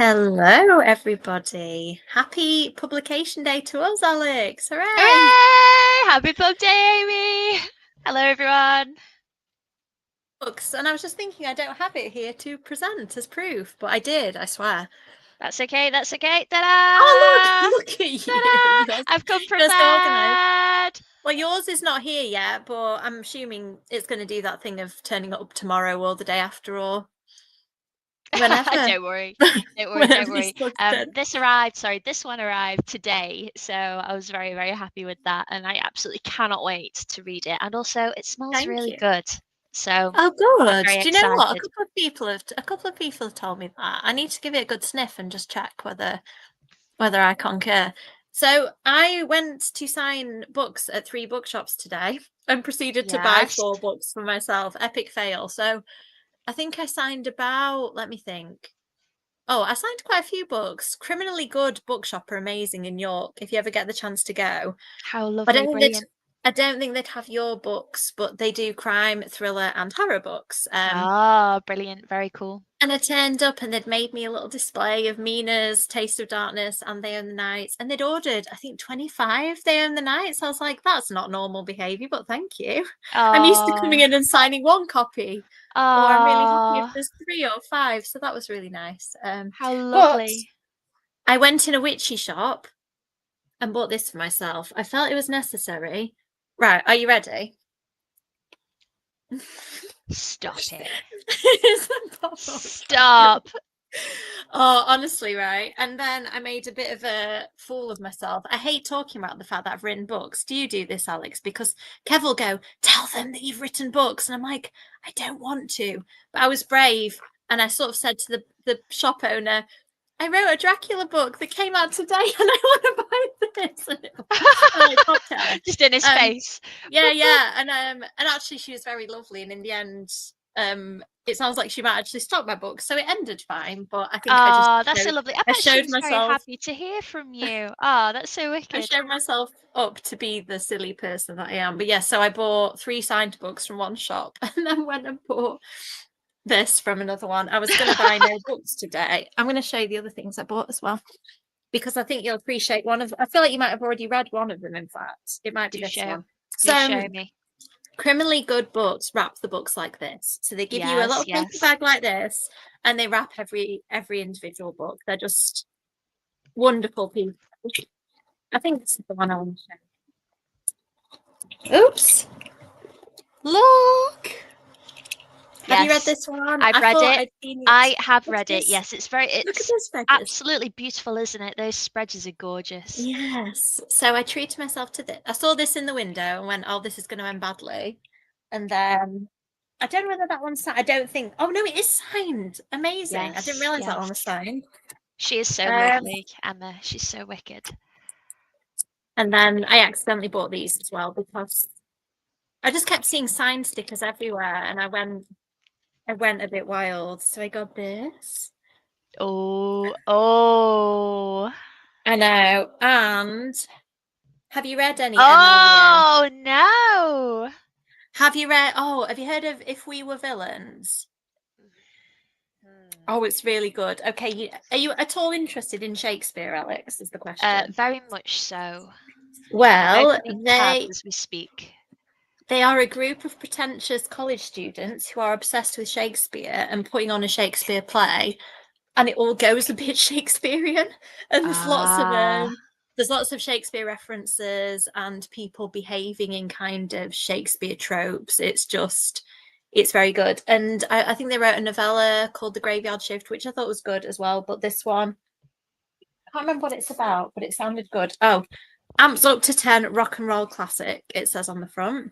Hello, everybody. Happy publication day to us, Alex. Hooray! Hooray! Happy Pub Day, Amy! Hello, everyone. Books. And I was just thinking I don't have it here to present as proof, but I did, I swear. That's okay. That's okay. Oh, Ta-da! look at you. Ta-da! I've come You're so organized. prepared. Well, yours is not here yet, but I'm assuming it's going to do that thing of turning up tomorrow or the day after or whenever. Don't worry. Don't worry. Don't Whenever this worry. book's done. This one arrived today, so I was very, very happy with that, and I absolutely cannot wait to read it. And also, it smells Thank really you. good, so Oh, I'm good. very Do you know what? excited. A couple of people have told me that. I need to give it a good sniff and just check whether I concur. So I went to sign books at 3 bookshops today and proceeded to buy Yes. 4 books for myself. Epic fail. So I think I signed about, let me think. Oh, I signed quite a few books. Criminally Good Bookshop are amazing in York if you ever get the chance to go. How I lovely, don't think they'd brilliant. I don't think they'd have your books, but they do crime, thriller, and horror books. Ah, brilliant. Very cool. And I turned up and they'd made me a little display of Mina's Taste of Darkness and They Own the Night. And they'd ordered, I think, 25 They Own the Night. So I was like, that's not normal behaviour, but thank you. I'm used to coming Oh, in and signing 1 copy. Or I'm really happy if oh, there's 3 or 5. So that was really nice. how But lovely. I went in a witchy shop and bought this for myself. I felt it was necessary. Right, are you ready? Stop it. Stop. Stop. Oh, honestly, right. And then I made a bit of a fool of myself. I hate talking about the fact that I've written books. Do you do this, Alex? Because Kev will go, tell them that you've written books. And I'm like, I don't want to. But I was brave. And I sort of said to the shop owner, I wrote a Dracula book that came out today and I want to buy this. And I popped at her. Just in his face. Yeah, yeah. And actually she was very lovely. And in the end, it sounds like she might actually stop my book. So it ended fine. But I think Oh, that's so lovely. I I bet she showed was very myself happy to hear from you. Oh, that's so I wicked. showed myself up to be the silly person that I am. But yeah, so I bought 3 signed books from one shop and then went and bought this from another one. I was going to buy no books today. I'm going to show you the other things I bought as well because I think you'll appreciate one of. I feel like you might have already read one of them. In fact, it might be Do this show. one. Do So, show me. Criminally Good Books wrap the books like this. So they give you a Yes, little paper yes. bag like this, and they wrap every individual book. They're just wonderful people. I think this is the one I want to show. Oops! Look. Have you read Yes. this one? I've I read thought it. I'd seen it. I have Look at read it. this. Yes, it's very Look at it's those spreaders. absolutely beautiful, isn't it? Those spreads are gorgeous. Yes. So I treated myself to this. I saw this in the window and went, "Oh, this is going to end badly." And then I don't know whether that one's signed. I don't think. Oh no, it is signed. Amazing. I didn't Yes, realize that one yes. was signed. She is so Um, lovely, Emma. She's so wicked. and then I accidentally bought these as well because I just kept seeing sign stickers everywhere, and I went a bit wild. So I got this. Oh, oh. I know. And have you read any Emma? Oh no. Have you read? Oh, have you heard of If We Were Villains? Oh, it's really good. Okay, are you at all interested in Shakespeare, Alex? Is the question. Very much so. I'm Well, opening tabs as we speak. they are a group of pretentious college students who are obsessed with Shakespeare and putting on a Shakespeare play, and it all goes a bit Shakespearean. And Ah, there's lots of Shakespeare references and people behaving in kind of Shakespeare tropes. It's very good. And I think they wrote a novella called The Graveyard Shift, which I thought was good as well. But this one, I can't remember what it's about, but it sounded good. Oh, Amps Up to 10 rock and roll classic, it says on the front.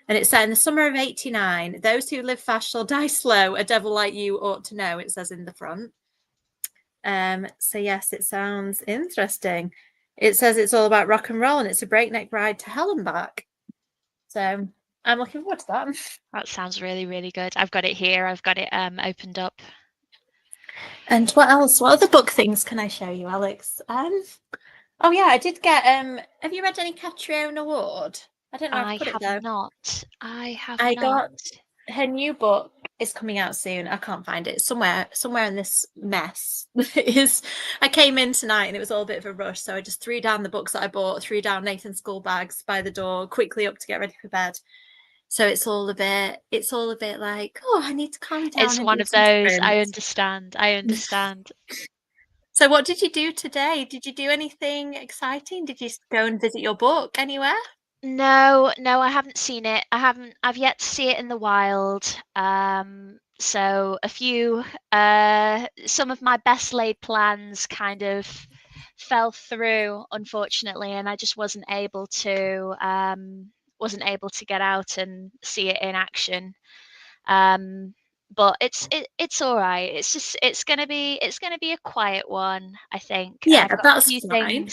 And it's set in the summer of 89. Those who live fast shall die slow. A devil like you ought to know, it says in the front. So yes, it sounds interesting. It says it's all about rock and roll and it's a breakneck ride to hell and back. So I'm looking forward to that. that sounds really, really good. I've got it here. I've got it opened up. And what else? What other book things can I show you, Alex? Oh yeah, I did get have you read any Catriona Ward? I don't know how to I put it have though. not. I have I not. got her new book, It's coming out soon. I can't find it. Somewhere in this mess. It is. I came in tonight and it was all a bit of a rush, so I just threw down the books that I bought, threw down Nathan's school bags by the door, quickly up to get ready for bed. So it's all a bit like, oh, I need to calm down It's and one do of some those. I sprints. understand. I understand. So what did you do today? Did you do anything exciting? Did you go and visit your book anywhere? No, no, I haven't seen it. I've yet to see it in the wild. So some of my best laid plans kind of fell through, unfortunately, and I just wasn't able to get out and see it in action. But it's all right. It's gonna be a quiet one, I think. Yeah, I've got that's fine.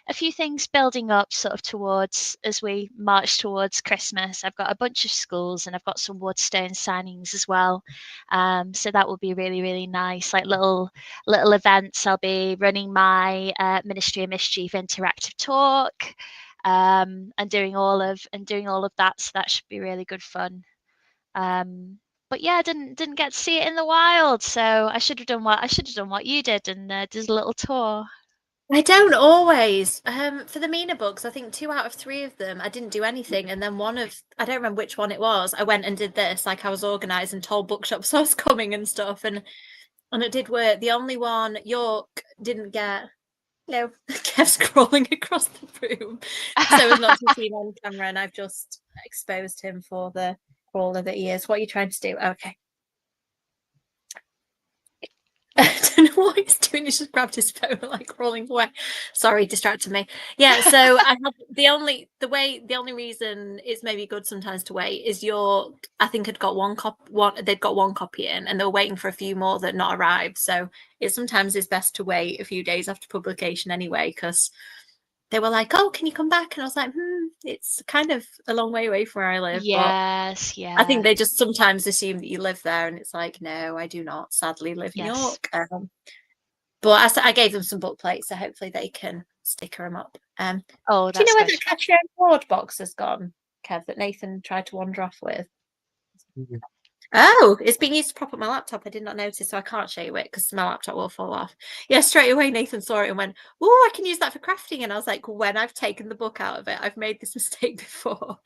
a few things building up sort of towards as we march towards Christmas. I've got a bunch of schools and I've got some Woodstone signings as well. So that will be really, really nice. Like little events. I'll be running my Ministry of Mischief interactive talk, and doing all of that. So that should be really good fun. But yeah, I didn't get to see it in the wild, so I should have done what you did and did a little tour. I don't always. For the Mina books, I think 2 out of 3 of them, I didn't do anything. And then I don't remember which one it was. I went and did this, like I was organised and told bookshops I was coming and stuff. And it did work. The only one, York, didn't get, kept scrolling across the room. So as not to be seen on camera. And I've just exposed him for the crawler that he is. What are you trying to do? Okay. I don't know what he's doing. He's just grabbed his phone, like rolling away. Sorry, distracted me. Yeah, so I have the only reason it's maybe good sometimes to wait is I think had got they'd got one copy in and they were waiting for a few more that not arrived. So it sometimes is best to wait a few days after publication anyway, because they were like, "Oh, can you come back?" And I was like, it's kind of a long way away from where I live, but Yes, I think yeah, they just sometimes assume that you live there, and it's like, no, I do not, sadly, live in yes. York. But I gave them some book plates, so hopefully they can sticker them up. Oh, Do you know that's where good. the Cashier board box has gone, Kev, that Nathan tried to wander off with? Oh, it's being used to prop up my laptop. I did not notice, so I can't show you it because my laptop will fall off. Yeah, straight away Nathan saw it and went, "Oh, I can use that for crafting." And I was like, "When I've taken the book out of it, I've made this mistake before."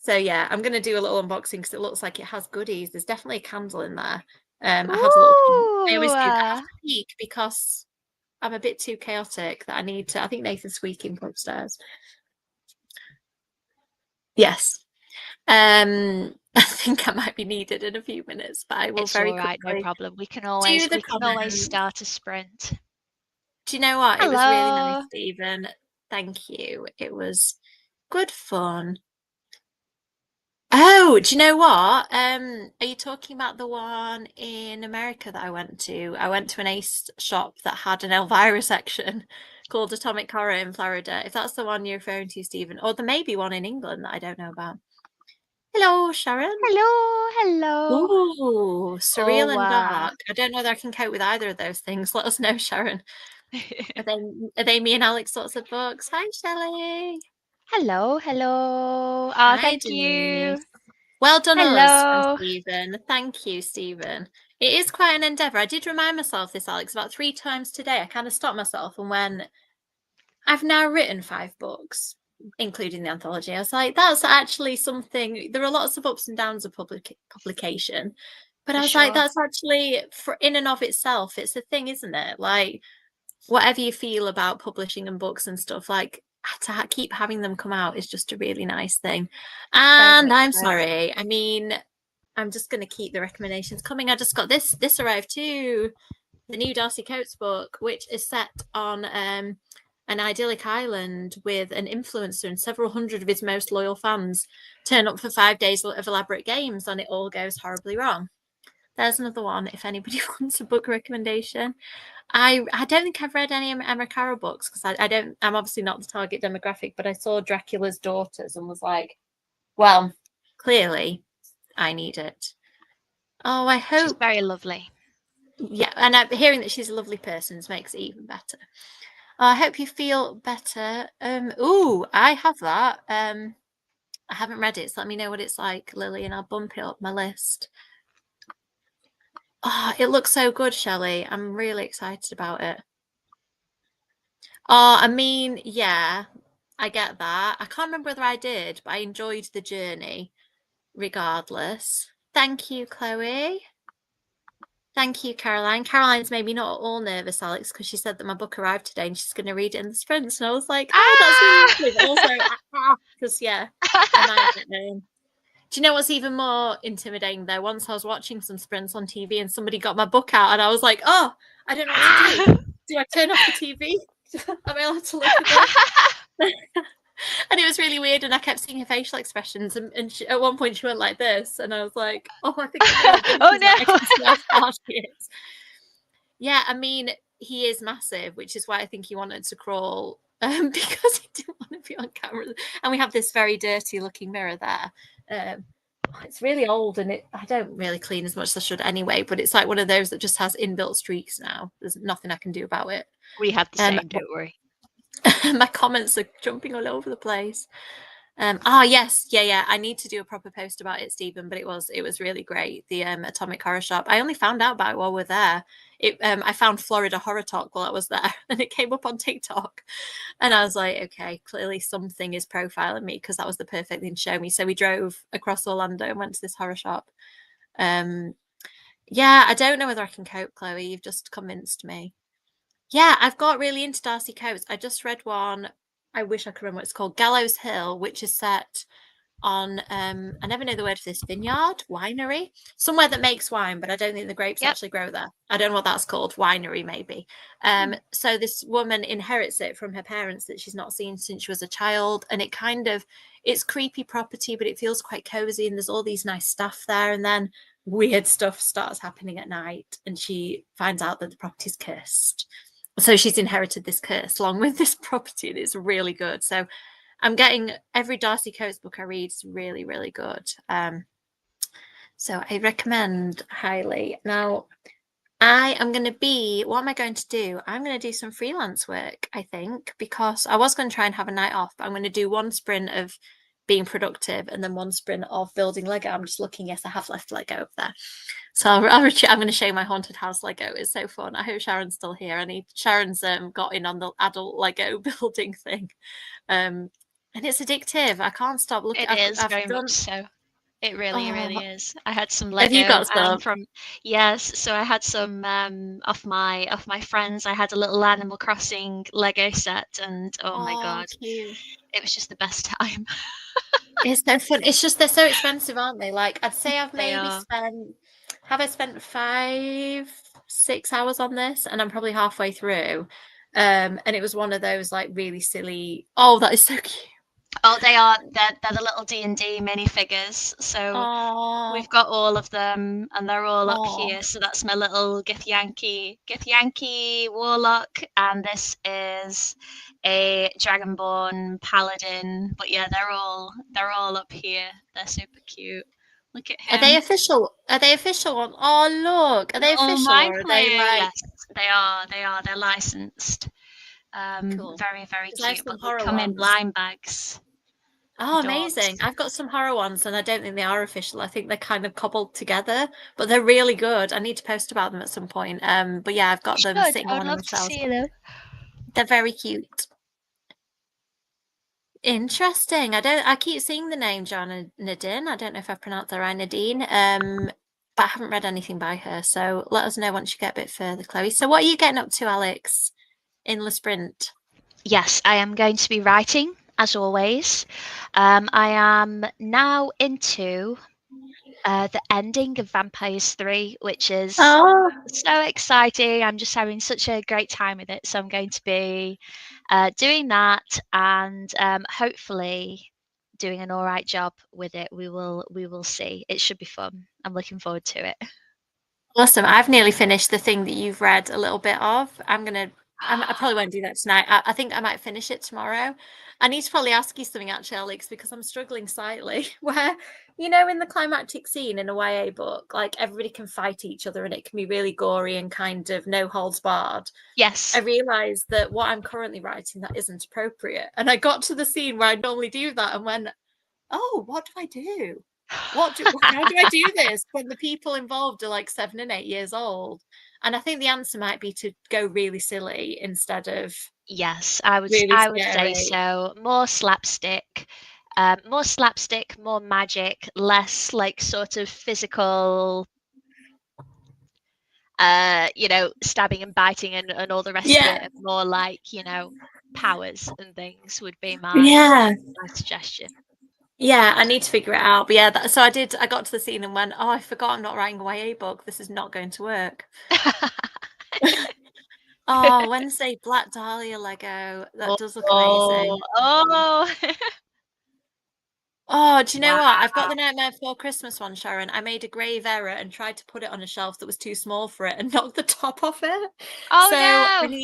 So yeah, I'm gonna do a little unboxing because it looks like it has goodies. There's definitely a candle in there. I have a little peek. I always do that. I have Ooh, to peek because I'm a bit too chaotic that I need to. I think Nathan's squeaking from upstairs. Yes. I think I might be needed in a few minutes, but I will it's very all right, no quickly problem. do the We can always comments. start a sprint. Do you know what? It was really nice, Hello. Stephen. Thank you. It was good fun. Oh, do you know what? Are you talking about the one in America that I went to? I went to an Ace shop that had an Elvira section called Atomic Horror in Florida. If that's the one you're referring to, Stephen, or there may be one in England that I don't know about. Hello, Sharon. Hello, hello. Ooh, surreal Oh, and dark. I don't know that I can cope with either of those things. Let us know, Sharon. Are they me and Alex sorts of books? Hi, Shelley. hello, hello. Ah, Hi, thank you. Denise. Well done us from Hello. Stephen. Thank you, Stephen. It is quite an endeavour. I did remind myself this, Alex, about 3 times today. I kind of stopped myself and went, I've now written 5 books, including the anthology. I was like, that's actually something. There are lots of ups and downs of publication, but For I was like, sure. that's actually for in and of itself. It's a thing, isn't it? Like whatever you feel about publishing and books and stuff, like to keep having them come out is just a really nice thing. Very And much I'm so. sorry. I mean, I'm just going to keep the recommendations coming. I just got this arrived too, the new Darcy Coates book, which is set on an idyllic island with an influencer and several hundred of his most loyal fans turn up for 5 days of elaborate games, and it all goes horribly wrong. There's another one if anybody wants a book recommendation. I don't think I've read any Emma Carroll books because I'm obviously not the target demographic, but I saw Dracula's Daughters and was like, well, clearly I need it. Oh, I She's hope. very lovely. Yeah, and hearing that she's a lovely person makes it even better. I hope you feel better. I have that. I haven't read it, so let me know what it's like, Lily, and I'll bump it up my list. Oh, it looks so good, Shelley. I'm really excited about it. Oh, I mean, yeah, I get that. I can't remember whether I did, but I enjoyed the journey regardless. Thank you, Chloe. Thank you, Caroline. Caroline's made me not all nervous, Alex, because she said that my book arrived today and she's going to read it in the sprints. And I was like, oh, that's really Ah! lovely. But also, because, yeah, I might get Do you know what's even more intimidating, though? Once I was watching some sprints on TV and somebody got my book out, and I was like, oh, I don't know what to do. Do I turn off the TV? Am I allowed to look at this? And it was really weird, and I kept seeing her facial expressions, and she, at one point she went like this, and I was like, oh, I think I'm going to Oh like, I no! can see how far she is. Yeah, I mean, he is massive, which is why I think he wanted to crawl, because he didn't want to be on camera. And we have this very dirty looking mirror there. It's really old, and I don't really clean as much as I should anyway, but it's like one of those that just has inbuilt streaks now. There's nothing I can do about it. We have the same, don't worry. My comments are jumping all over the place. Yes, yeah. I need to do a proper post about it, Stephen. But it was really great. The Atomic Horror Shop. I only found out about it while we're there. I found Florida Horror Talk while I was there, and it came up on TikTok, and I was like, okay, clearly something is profiling me, because that was the perfect thing to show me. So we drove across Orlando and went to this horror shop. Yeah, I don't know whether I can cope, Chloe. You've just convinced me. Yeah, I've got really into Darcy Coates. I just read one. I wish I could remember what it's called. Gallows Hill, which is set on I never know the word for this, vineyard, winery, somewhere that makes wine, but I don't think the grapes actually grow there. I don't know what that's called. Winery, maybe. So this woman inherits it from her parents that she's not seen since she was a child, and it's creepy property, but it feels quite cozy, and there's all these nice stuff there, and then weird stuff starts happening at night, and she finds out that the property's cursed. So she's inherited this curse along with this property, and it's really good. So I'm getting every Darcy Coates book I read is really, really good. So I recommend highly. Now, what am I going to do? I'm going to do some freelance work, I think, because I was going to try and have a night off, but I'm going to do one sprint of being productive and then one sprint of building Lego. I'm just looking, yes, I have left Lego up there. So I'm going to show you my haunted house Lego. It's so fun. I hope Sharon's still here. Sharon's got in on the adult Lego building thing. And it's addictive. I can't stop looking. It is very much so. It really, really Oh, is. I had some have you Lego got some? yes. So I had some off my friends. I had a little Animal Crossing Lego set, and oh my Oh, god, cute. it was just the best time. It's so fun. It's just they're so expensive, aren't they? Like I'd say I've They maybe are. spent have I spent 5, 6 hours on this, and I'm probably halfway through. And it was one of those like really silly. Oh, that is so cute. Oh, they are. They're the little D&D minifigures. So Oh, we've got all of them, and they're all up oh, here. So that's my little Githyanki Warlock, and this is a Dragonborn Paladin. But yeah, they're all up here. They're super cute. Look at are they him. official? Are they official on? Oh, look, are they Little official or are they Minecraft. like Yes, they are. They are. They're licensed. cool? Very, very Because I have cute. some But they horror come in ones. blind bags. Oh, amazing. Adorbs. I've got some horror ones and I don't think they are official. I think they're kind of cobbled together, but they're really good. I need to post about them at some point. But yeah, I've You got them should. sitting I on would one of my love to shelves. see them. They're very cute. Interesting. I keep seeing the name Joanna Nadine. I don't know if I've pronounced that right, Nadine. But I haven't read anything by her. So let us know once you get a bit further, Chloe. So what are you getting up to, Alex, in the sprint? Yes, I am going to be writing, as always. I am now into the ending of Vampires 3, which is Oh, so exciting. I'm just having such a great time with it. So I'm going to be doing that, and hopefully doing an all right job with it. We will see. It should be fun. I'm looking forward to it. awesome. I've nearly finished the thing that you've read a little bit of. I probably won't do that tonight. I think I might finish it tomorrow. I need to probably ask you something actually, Alex, because I'm struggling slightly. Where, in the climactic scene in a YA book, like everybody can fight each other and it can be really gory and kind of no holds barred. I Yes. realised that what I'm currently writing that isn't appropriate. And I got to the scene where I normally do that and went, oh, what do I do? How do I do this when the people involved are like 7 and 8 years old? And I think the answer might be to go really silly instead of Yes, really I would say scary. so. More slapstick, more magic, less like sort of physical, stabbing and biting and all the rest of Yeah. it, and more like, powers and things would be Yeah. my suggestion. Yeah, I need to figure it out. But yeah, so I did. I got to the scene and went, "Oh, I forgot I'm not writing a YA book. This is not going to work." Oh, Wednesday Black Dahlia Lego. That does look Oh, amazing. oh, Oh, do you know what? I've got wow. the Nightmare Before Christmas one, Sharon. I made a grave error and tried to put it on a shelf that was too small for it and knocked the top off it. Oh So no.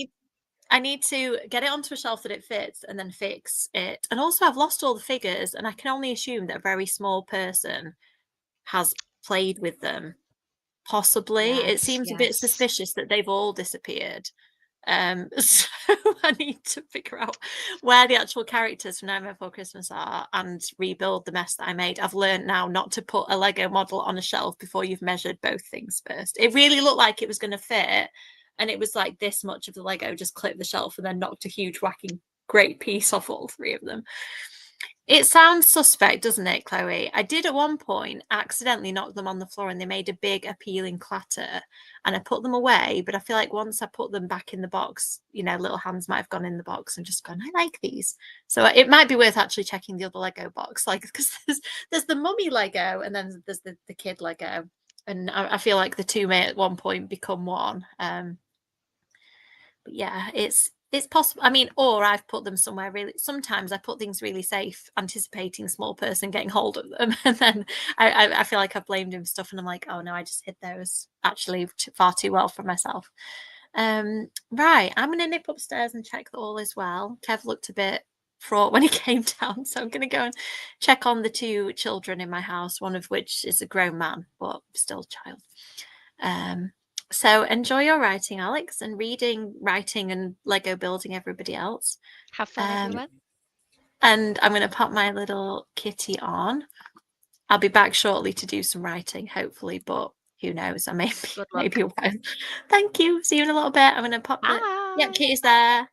I need to get it onto a shelf that it fits and then fix it. And also I've lost all the figures and I can only assume that a very small person has played with them. Possibly. It Yes, seems a bit yes. suspicious that they've all disappeared. So I need to figure out where the actual characters from Nightmare Before Christmas are and rebuild the mess that I made. I've learned now not to put a Lego model on a shelf before you've measured both things first. It really looked like it was going to fit, and it was like this much of the Lego just clipped the shelf and then knocked a huge whacking great piece off all three of them. It sounds suspect, doesn't it, Chloe? I did at one point accidentally knock them on the floor and they made a big appealing clatter. And I put them away, but I feel like once I put them back in the box, little hands might have gone in the box and just gone, I like these. So it might be worth actually checking the other Lego box, like because there's the mummy Lego and then there's the kid Lego. And I feel like the two may at one point become one. But yeah, it's possible. I mean, or I've put them somewhere really. Sometimes I put things really safe, anticipating small person getting hold of them, and then I feel like I've blamed him for stuff, and I'm like, oh no, I just hid those actually far too well for myself. Right, I'm gonna nip upstairs and check that all is well. Kev looked a bit fraught when he came down, so I'm gonna go and check on the two children in my house, one of which is a grown man, but still a child. Um, so enjoy your writing, Alex, and reading, writing, and Lego building everybody else. Have fun, Um, everyone. and I'm going to pop my little kitty on. I'll be back shortly to do some writing, hopefully, but who knows? I may be, Good luck. maybe won't. Thank you. See you in a little bit. I'm going to pop the. Yep, Bye. kitty's there.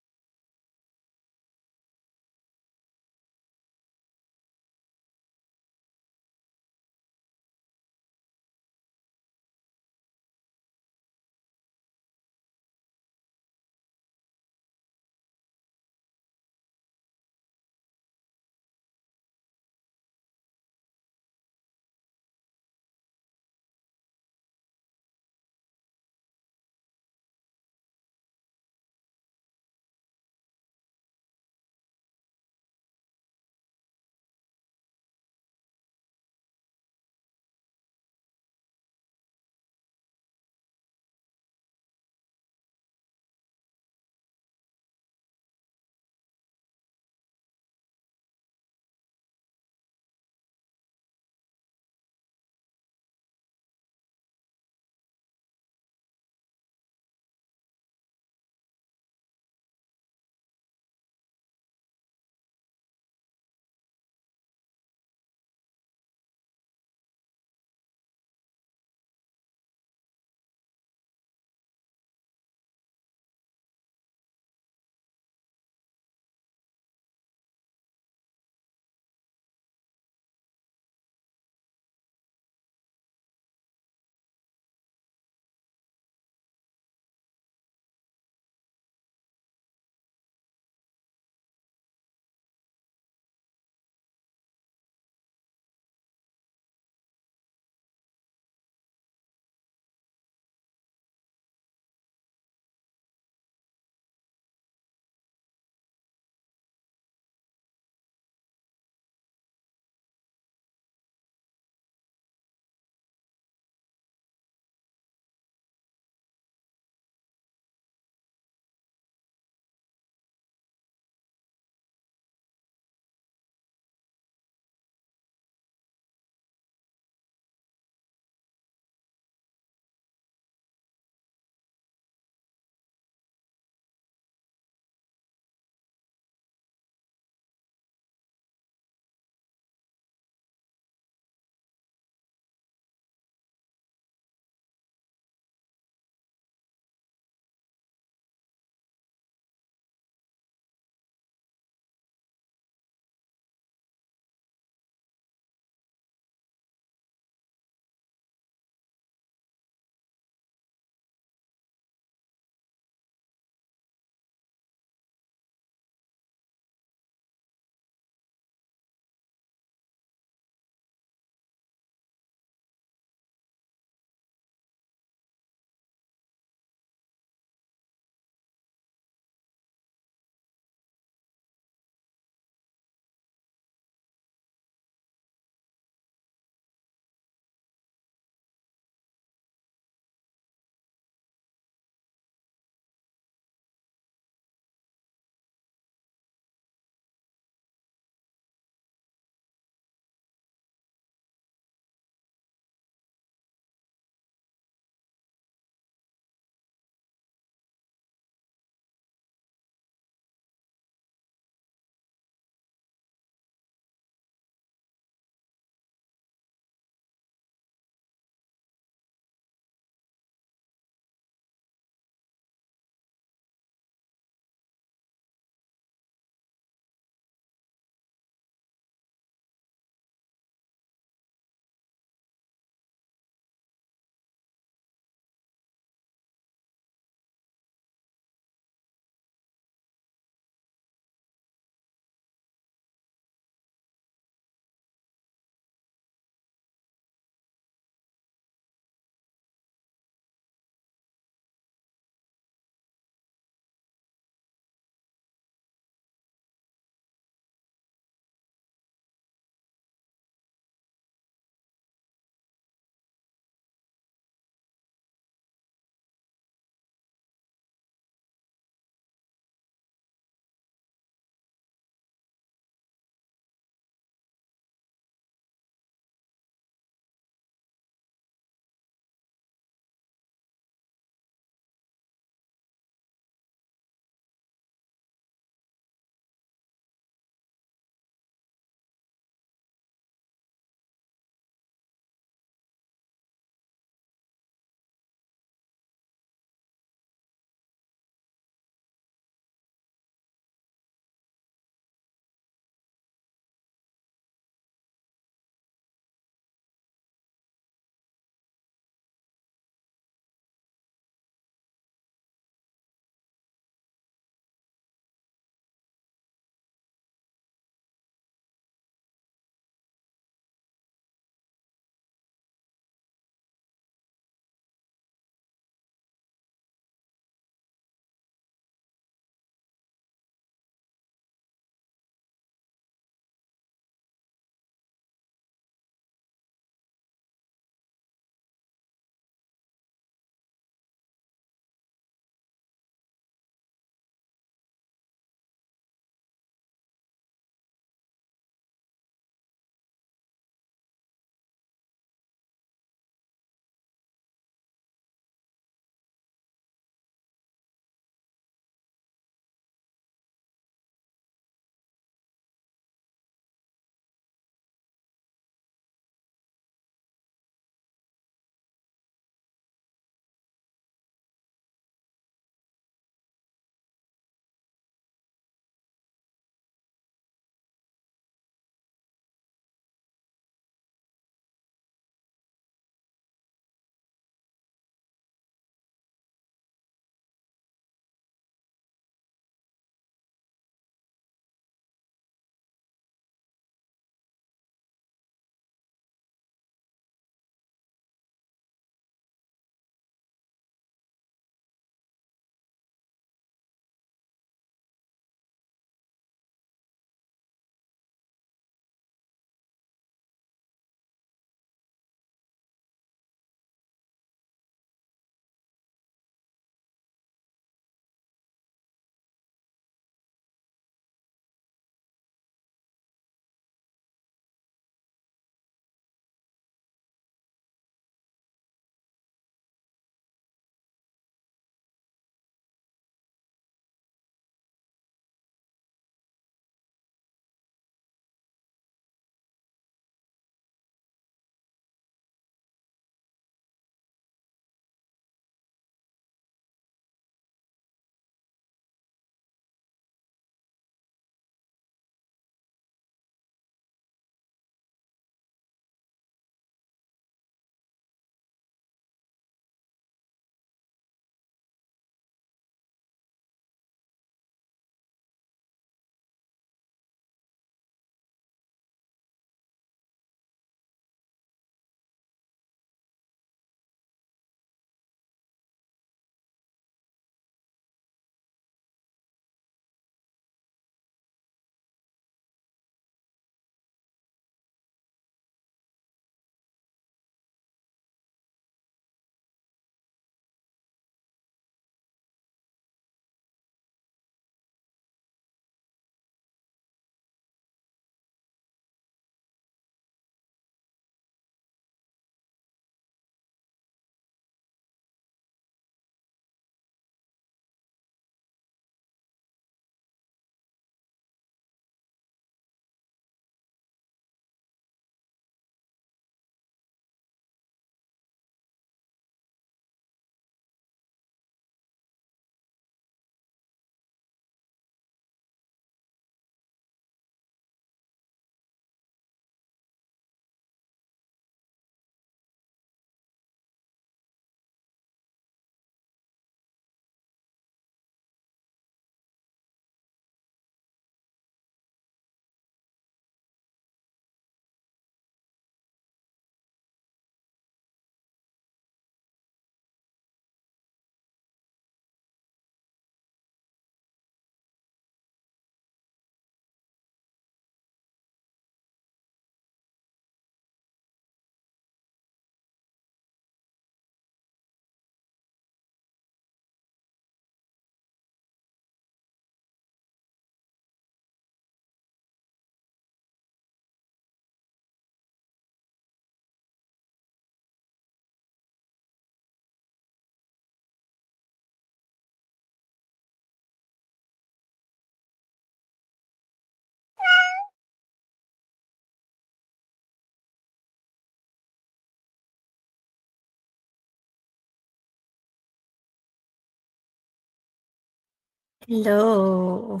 Hello.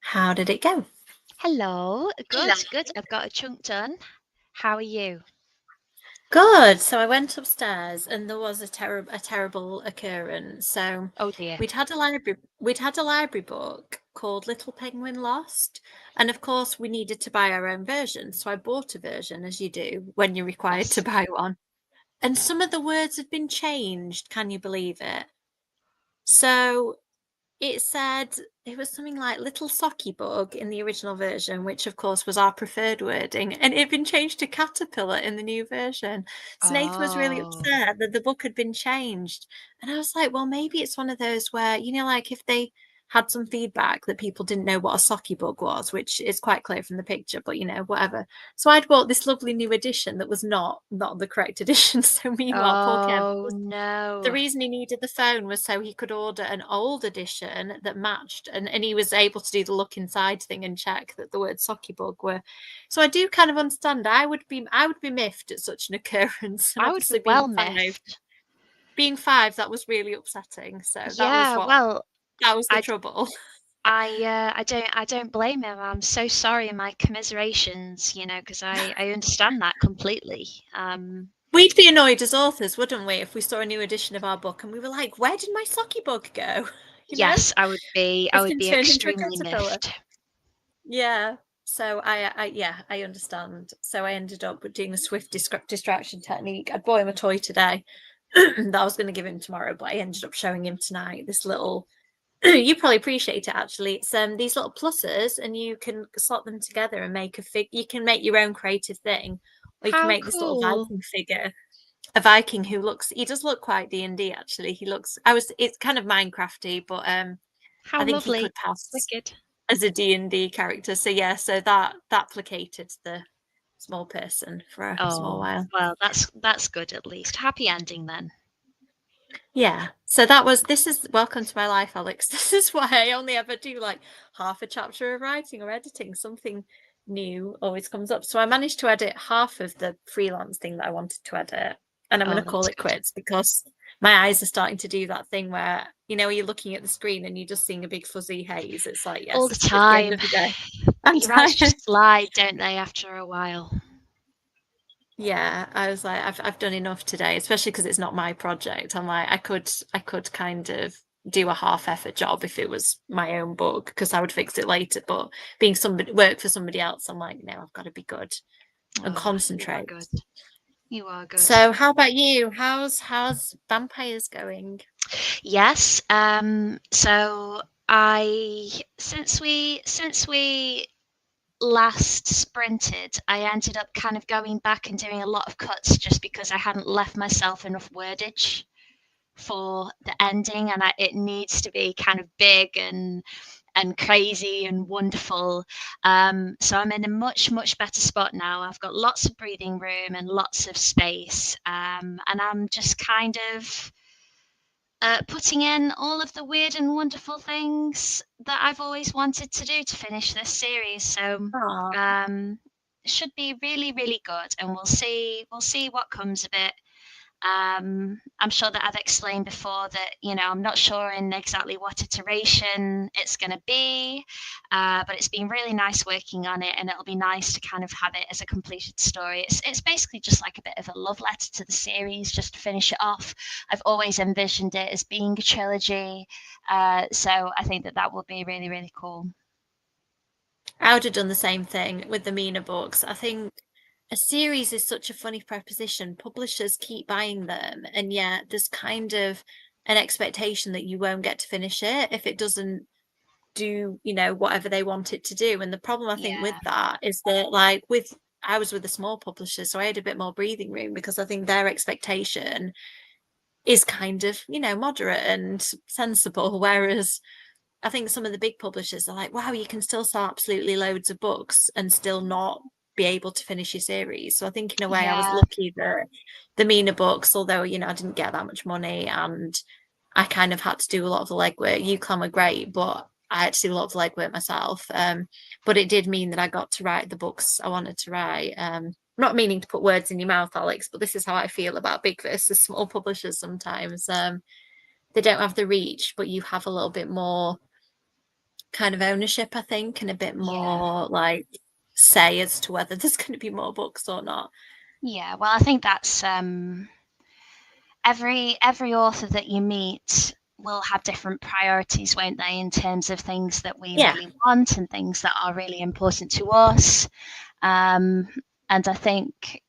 How did it go? Hello. Hello. Good, good. I've got a chunk done. How are you? Good. So I went upstairs and there was a terrible occurrence. So Oh dear. we'd had a library book called Little Penguin Lost. And of course we needed to buy our own version. So I bought a version, as you do when you're required to Yes. buy one. And some of the words had been changed. Can you believe it? So it said it was something like little socky bug in the original version, which of course was our preferred wording, and it had been changed to caterpillar in the new version. So Nathan was really Oh. upset that the book had been changed. And I was like, well, maybe it's one of those where, like if they had some feedback that people didn't know what a socky bug was, which is quite clear from the picture, but whatever. So I'd bought this lovely new edition that was not the correct edition. So meanwhile, poor Kev, Oh the no. reason he needed the phone was so he could order an old edition that matched, and he was able to do the look inside thing and check that the word socky bug were. So I do kind of understand. I would be miffed at such an occurrence, and I would be obviously well being five, miffed. that was really upsetting. So Yeah, well, that was the I trouble. I don't blame him. I'm so sorry, and my commiserations, because I understand that completely. We'd be annoyed as authors, wouldn't we, if we saw a new edition of our book and we were like, "Where did my socky bug go?" You know, Yes, I would be I it's would been be turned into a extremely caterpillar. miffed. Yeah. So I understand. So I ended up doing a swift distraction technique. I'd bought him a toy today that I was going to give him tomorrow, but I ended up showing him tonight this little. You probably appreciate it actually. It's these little pluses, and you can slot them together and make a fig. You can make your own creative thing, or you can How make this little cool. Viking figure, a Viking who looks. He does look quite D&D actually. He looks. I was. It's kind of Minecrafty, but I How think he lovely. could pass Wicked. as a D&D character. So yeah, so that placated the small person for a small Oh, while. well, that's good at least. Happy ending then. Yeah. So this is welcome to my life, Alex. This is why I only ever do like half a chapter of writing or editing. Something new always comes up. So I managed to edit half of the freelance thing that I wanted to edit. And I'm going Oh, to call that's it good. quits because my eyes are starting to do that thing where, you're looking at the screen and you're just seeing a big fuzzy haze. It's like, All yes, the it's the end time. of the day. I'm Your eyes tired. just slide, don't they, after a while? Yeah, I was like, I've done enough today, especially because it's not my project. I'm like, I could kind of do a half effort job if it was my own book because I would fix it later. But being somebody work for somebody else, I'm like, no, I've got to be good and Oh, you are concentrate. good. You are good. So how about you? How's vampires going? Yes. So I since we last sprinted, I ended up kind of going back and doing a lot of cuts just because I hadn't left myself enough wordage for the ending, and it needs to be kind of big and crazy and wonderful. So I'm in a much better spot now. I've got lots of breathing room and lots of space, and I'm just kind of putting in all of the weird and wonderful things that I've always wanted to do to finish this series. So Oh, um, it should be really good, and we'll see what comes of it. I'm sure that I've explained before that, I'm not sure in exactly what iteration it's going to be, but it's been really nice working on it, and it'll be nice to kind of have it as a completed story. It's basically just like a bit of a love letter to the series, just to finish it off. I've always envisioned it as being a trilogy, so I think that will be really cool. I would have done the same thing with the Mina books. I think a series is such a funny proposition. Publishers keep buying them, and yet there's kind of an expectation that you won't get to finish it if it doesn't do, whatever they want it to do. And the problem I think with Yeah, that is that, like, I was with a small publisher, so I had a bit more breathing room because I think their expectation is kind of, moderate and sensible. Whereas I think some of the big publishers are like, wow, you can still sell absolutely loads of books and still not be able to finish your series. So I think in a way I was yeah, lucky that the Mina books, although, I didn't get that much money and I kind of had to do a lot of the legwork. UCLan were great, but I had to do a lot of the legwork myself. But it did mean that I got to write the books I wanted to write. Not meaning to put words in your mouth, Alex, but this is how I feel about big versus small publishers sometimes. they don't have the reach, but you have a little bit more kind of ownership, I think, and a bit Yeah. more like say as to whether there's going to be more books or not. Yeah, well, I think that's every author that you meet will have different priorities, won't they, in terms of things that we Yeah. really want and things that are really important to us. And I think,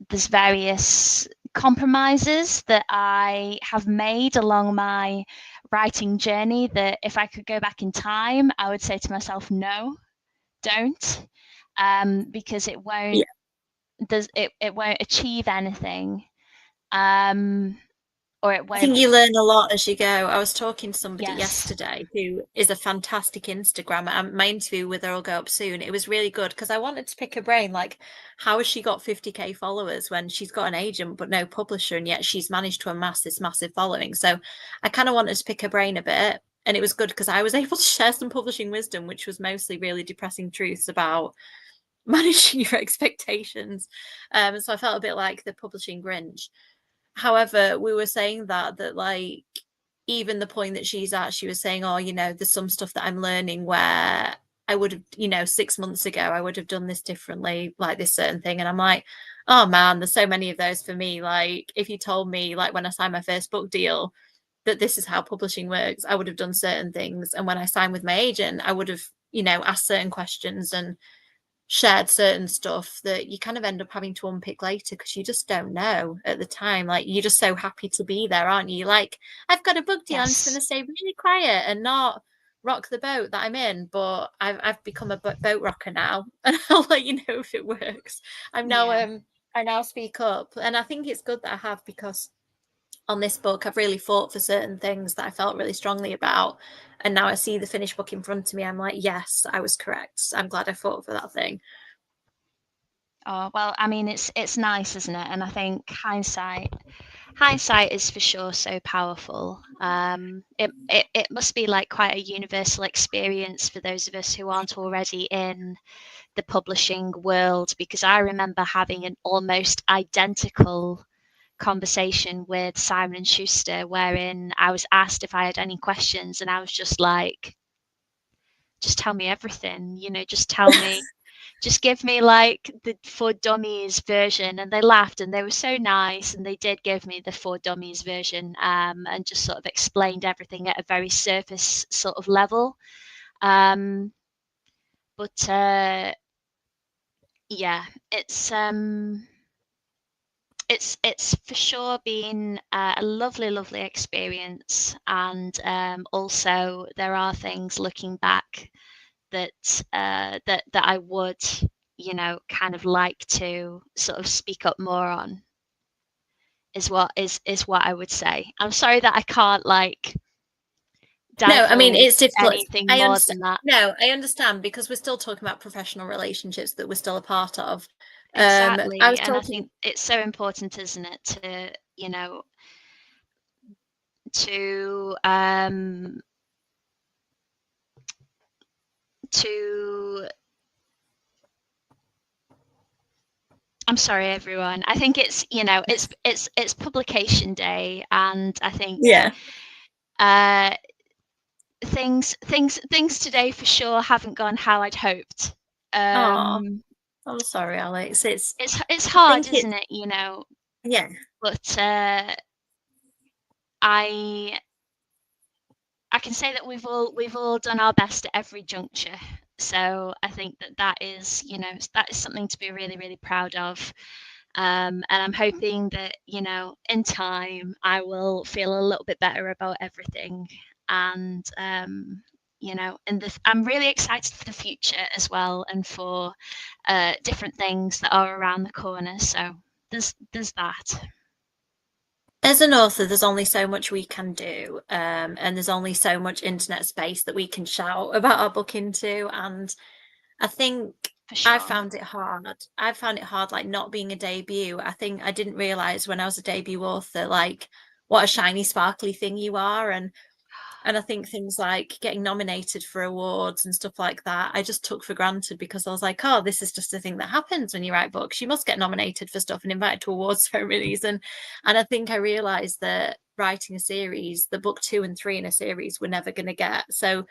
there's various compromises that I have made along my writing journey that if I could go back in time, I would say to myself, no, don't, because it Yeah. won't it won't achieve anything, or it I think won't. you learn a lot as you go. I was talking to somebody Yes. yesterday who is a fantastic Instagrammer, and my interview with her will go up soon. It was really good because I wanted to pick her brain, like, how has she got 50K followers when she's got an agent but no publisher, and yet she's managed to amass this massive following? So I kind of wanted to pick her brain a bit, and it was good because I was able to share some publishing wisdom, which was mostly really depressing truths about managing your expectations. So I felt a bit like the publishing Grinch. However, we were saying that like even the point that she's at, she was saying, oh, there's some stuff that I'm learning where I would have, 6 months ago, I would have done this differently, like this certain thing. And I'm like, oh man, there's so many of those for me. Like if you told me, like when I signed my first book deal, that this is how publishing works, I would have done certain things. And when I signed with my agent, I would have, asked certain questions and shared certain stuff that you kind of end up having to unpick later because you just don't know at the time. Like you're just so happy to be there, aren't you? Like, I've got a book deal, I'm just going Yes. to stay really quiet and not rock the boat that I'm in. But I've become a boat rocker now, and I'll let you know if it works. I'm now Yeah. I now speak up, and I think it's good that I have because on this book, I've really fought for certain things that I felt really strongly about. And now I see the finished book in front of me. I'm like, yes, I was correct. I'm glad I fought for that thing. Oh, well, I mean, it's nice, isn't it? And I think hindsight is for sure so powerful. It must be like quite a universal experience for those of us who aren't already in the publishing world, because I remember having an almost identical conversation with Simon and Schuster, wherein I was asked if I had any questions, and I was just like, just tell me everything, just tell me, just give me like the For Dummies version. And they laughed and they were so nice, and they did give me the For Dummies version, and just sort of explained everything at a very surface sort of level. But yeah, it's for sure been a lovely, lovely experience. And also there are things looking back that I would, kind of like to sort of speak up more on, is what I would say. I'm sorry that I can't like No, I mean, divulge it's difficult. anything I more understand. than that. No, I understand because we're still talking about professional relationships that we're still a part of. I Exactly. was And I talking. think it's so important, isn't it, to to I'm sorry, everyone. I think it's publication day, and I think Yeah. uh, things today for sure haven't gone how I'd hoped. Oh, Um, I'm sorry, Alex. it's I hard, think isn't it's, it? yeah. But I I can say that we've all done our best at every juncture. So I think that is something to be really, really proud of. And I'm hoping that, in time, I will feel a little bit better about everything. And, I'm really excited for the future as well, and for different things that are around the corner. So there's that. As an author, there's only so much we can do, and there's only so much internet space that we can shout about our book into. And I think For I sure. found it hard. I found it hard, like not being a debut. I think I didn't realize when I was a debut author, like what a shiny, sparkly thing you are. And And I think things like getting nominated for awards and stuff like that, I just took for granted because I was like, oh, this is just a thing that happens when you write books. You must get nominated for stuff and invited to awards ceremonies. And I think I realized that writing a series, the book 2 and 3 in a series, we're never going to get. So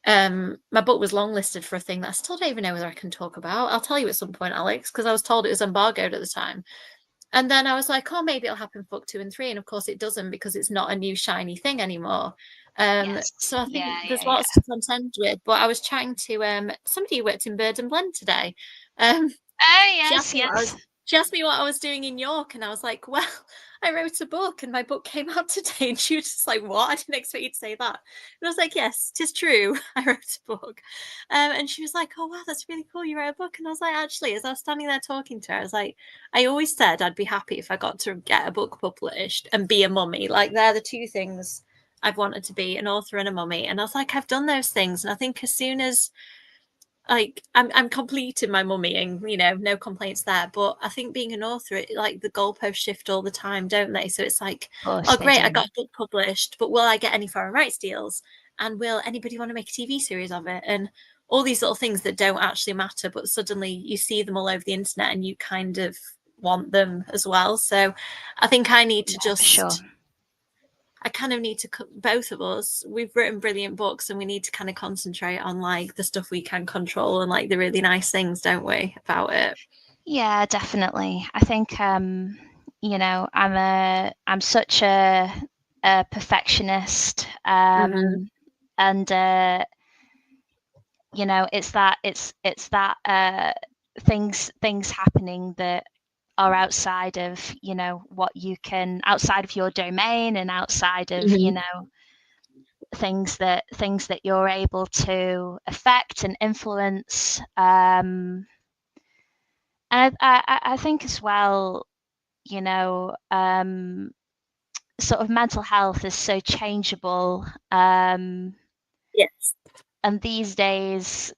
my book was longlisted for a thing that I still don't even know whether I can talk about. I'll tell you at some point, Alex, because I was told it was embargoed at the time. And then I was like, oh, maybe it'll happen for book 2 and 3. And of course it doesn't because it's not a new shiny thing anymore. Yes. So I think Yeah, there's yeah, lots yeah. to contend with. But I was chatting to somebody who worked in Bird and Blend today. Um, Oh, she asked yes, me what I was yes. she asked me what I was doing in York, and I was like, well, I wrote a book and my book came out today. And she was just like, what? I didn't expect you to say that. And I was like, yes, tis true. I wrote a book. And she was like, oh wow, that's really cool. You wrote a book. And I was like, actually, as I was standing there talking to her, I was like, I always said I'd be happy if I got to get a book published and be a mummy. Like they're the two things I've wanted to be, an author and a mummy. And I was like, I've done those things. And I think as soon as like I'm completing my mummying, no complaints there. But I think being an author, like the goalposts shift all the time, don't they? So it's like, Of course oh they great, I do. got a book published, but will I get any foreign rights deals? And will anybody want to make a TV series of it? And all these little things that don't actually matter, but suddenly you see them all over the internet and you kind of want them as well. So I think Yeah, for sure. I kind of need to, both of us, we've written brilliant books and we need to kind of concentrate on like the stuff we can control and like the really nice things, don't we, about it? Yeah, definitely. I think I'm such a perfectionist. Mm-hmm. And it's that things happening that are outside of what you can, outside of your domain, and outside of Mm-hmm. things that you're able to affect and influence. And I think as well, sort of mental health is so changeable. Yes. And these days,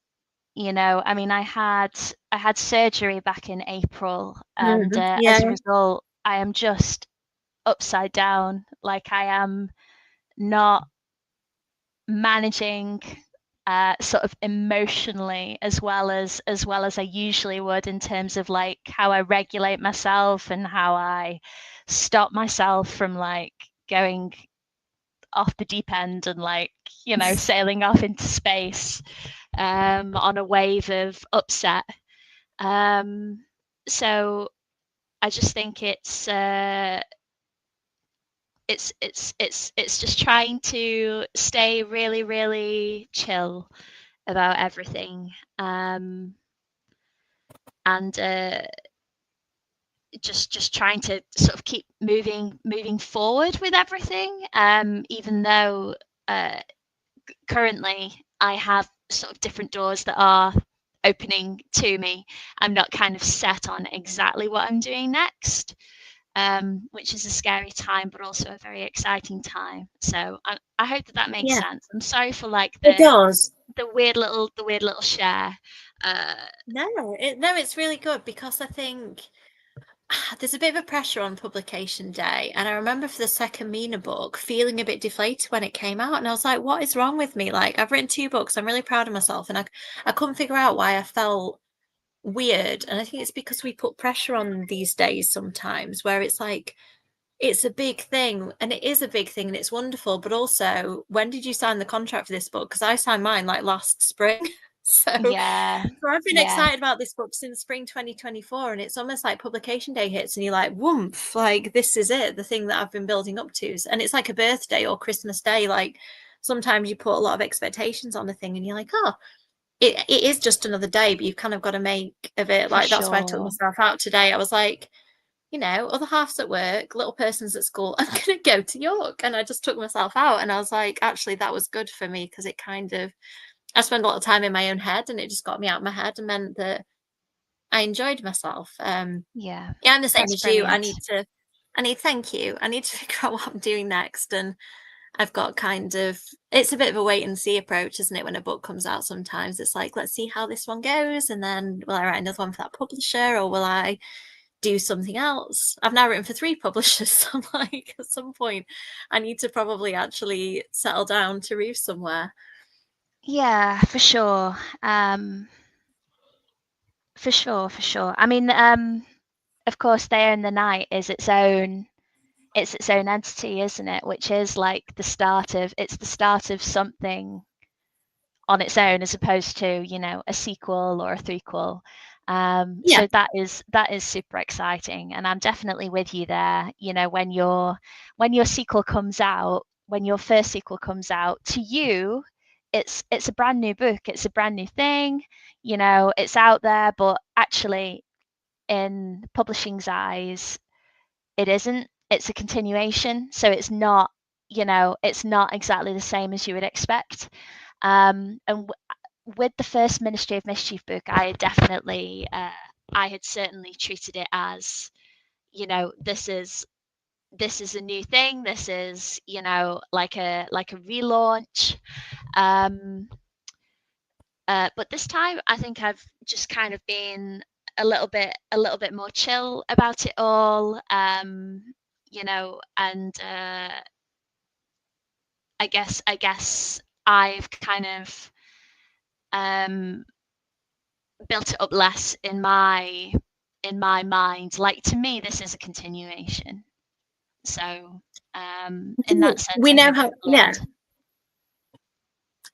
I mean, I had surgery back in April, and Mm-hmm. as Yeah. a result, I am just upside down. Like, I am not managing sort of emotionally as well as I usually would, in terms of like how I regulate myself and how I stop myself from like going off the deep end and like sailing off into space on a wave of upset. Um, so I just think it's just trying to stay really, really chill about everything, and just trying to sort of keep moving forward with everything, even though uh, currently I have sort of different doors that are opening to me. I'm not kind of set on exactly what I'm doing next, which is a scary time, but also a very exciting time. So I hope that makes Yeah. sense. I'm sorry for like It the does. the weird little share. Uh, No, it's really good because I think there's a bit of a pressure on publication day. And I remember for the second Mina book feeling a bit deflated when it came out. And I was like, what is wrong with me? Like, I've written 2 books. I'm really proud of myself. And I couldn't figure out why I felt weird. And I think it's because we put pressure on these days sometimes where it's like, it's a big thing and it is a big thing and it's wonderful. But also, when did you sign the contract for this book? Because I signed mine like last spring. yeah, So I've been yeah, excited about this book since spring 2024, and it's almost like publication day hits, and you're like, woomph, like this is it, the thing that I've been building up to. And it's like a birthday or Christmas day. Like sometimes you put a lot of expectations on the thing, and you're like, oh, it is just another day, but you've kind of got to make of it. for Like that's why I took sure. myself out today. I was like, other half's at work, little person's at school. I'm gonna go to York, and I just took myself out, and I was like, actually, that was good for me because it kind of I spend a lot of time in my own head and it just got me out of my head and meant that I enjoyed myself. Yeah, Yeah, I'm the same that's as you. brilliant. Thank you. I need to figure out what I'm doing next. And I've got kind of, it's a bit of a wait and see approach, isn't it? When a book comes out, sometimes it's like, let's see how this one goes. And then will I write another one for that publisher or will I do something else. I've now written for 3 publishers. So I'm like, at some point, I need to probably actually settle down to read somewhere. Yeah, for sure. For sure, for sure. I mean, of course, There in the Night is it's its own entity, isn't it? Which is like it's the start of something on its own, as opposed to, you know, a sequel or a threequel. Yeah. So that is super exciting, and I'm definitely with you there. You know, when your sequel comes out, when your first sequel comes out, to you, it's a brand new book, it's a brand new thing. You know, it's out there, but actually, in publishing's eyes, it isn't. It's a continuation, so it's not. You know, it's not exactly the same as you would expect. And with the first Ministry of Mischief book, I had certainly treated it as, you know, this is a new thing. This is, you know, like a relaunch. Um, but this time, I think I've just kind of been a little bit more chill about it all. You know, and I guess I've kind of um built it up less in my mind. Like, to me, this is a continuation. So in that sense, We I know think how, it's yeah, aligned.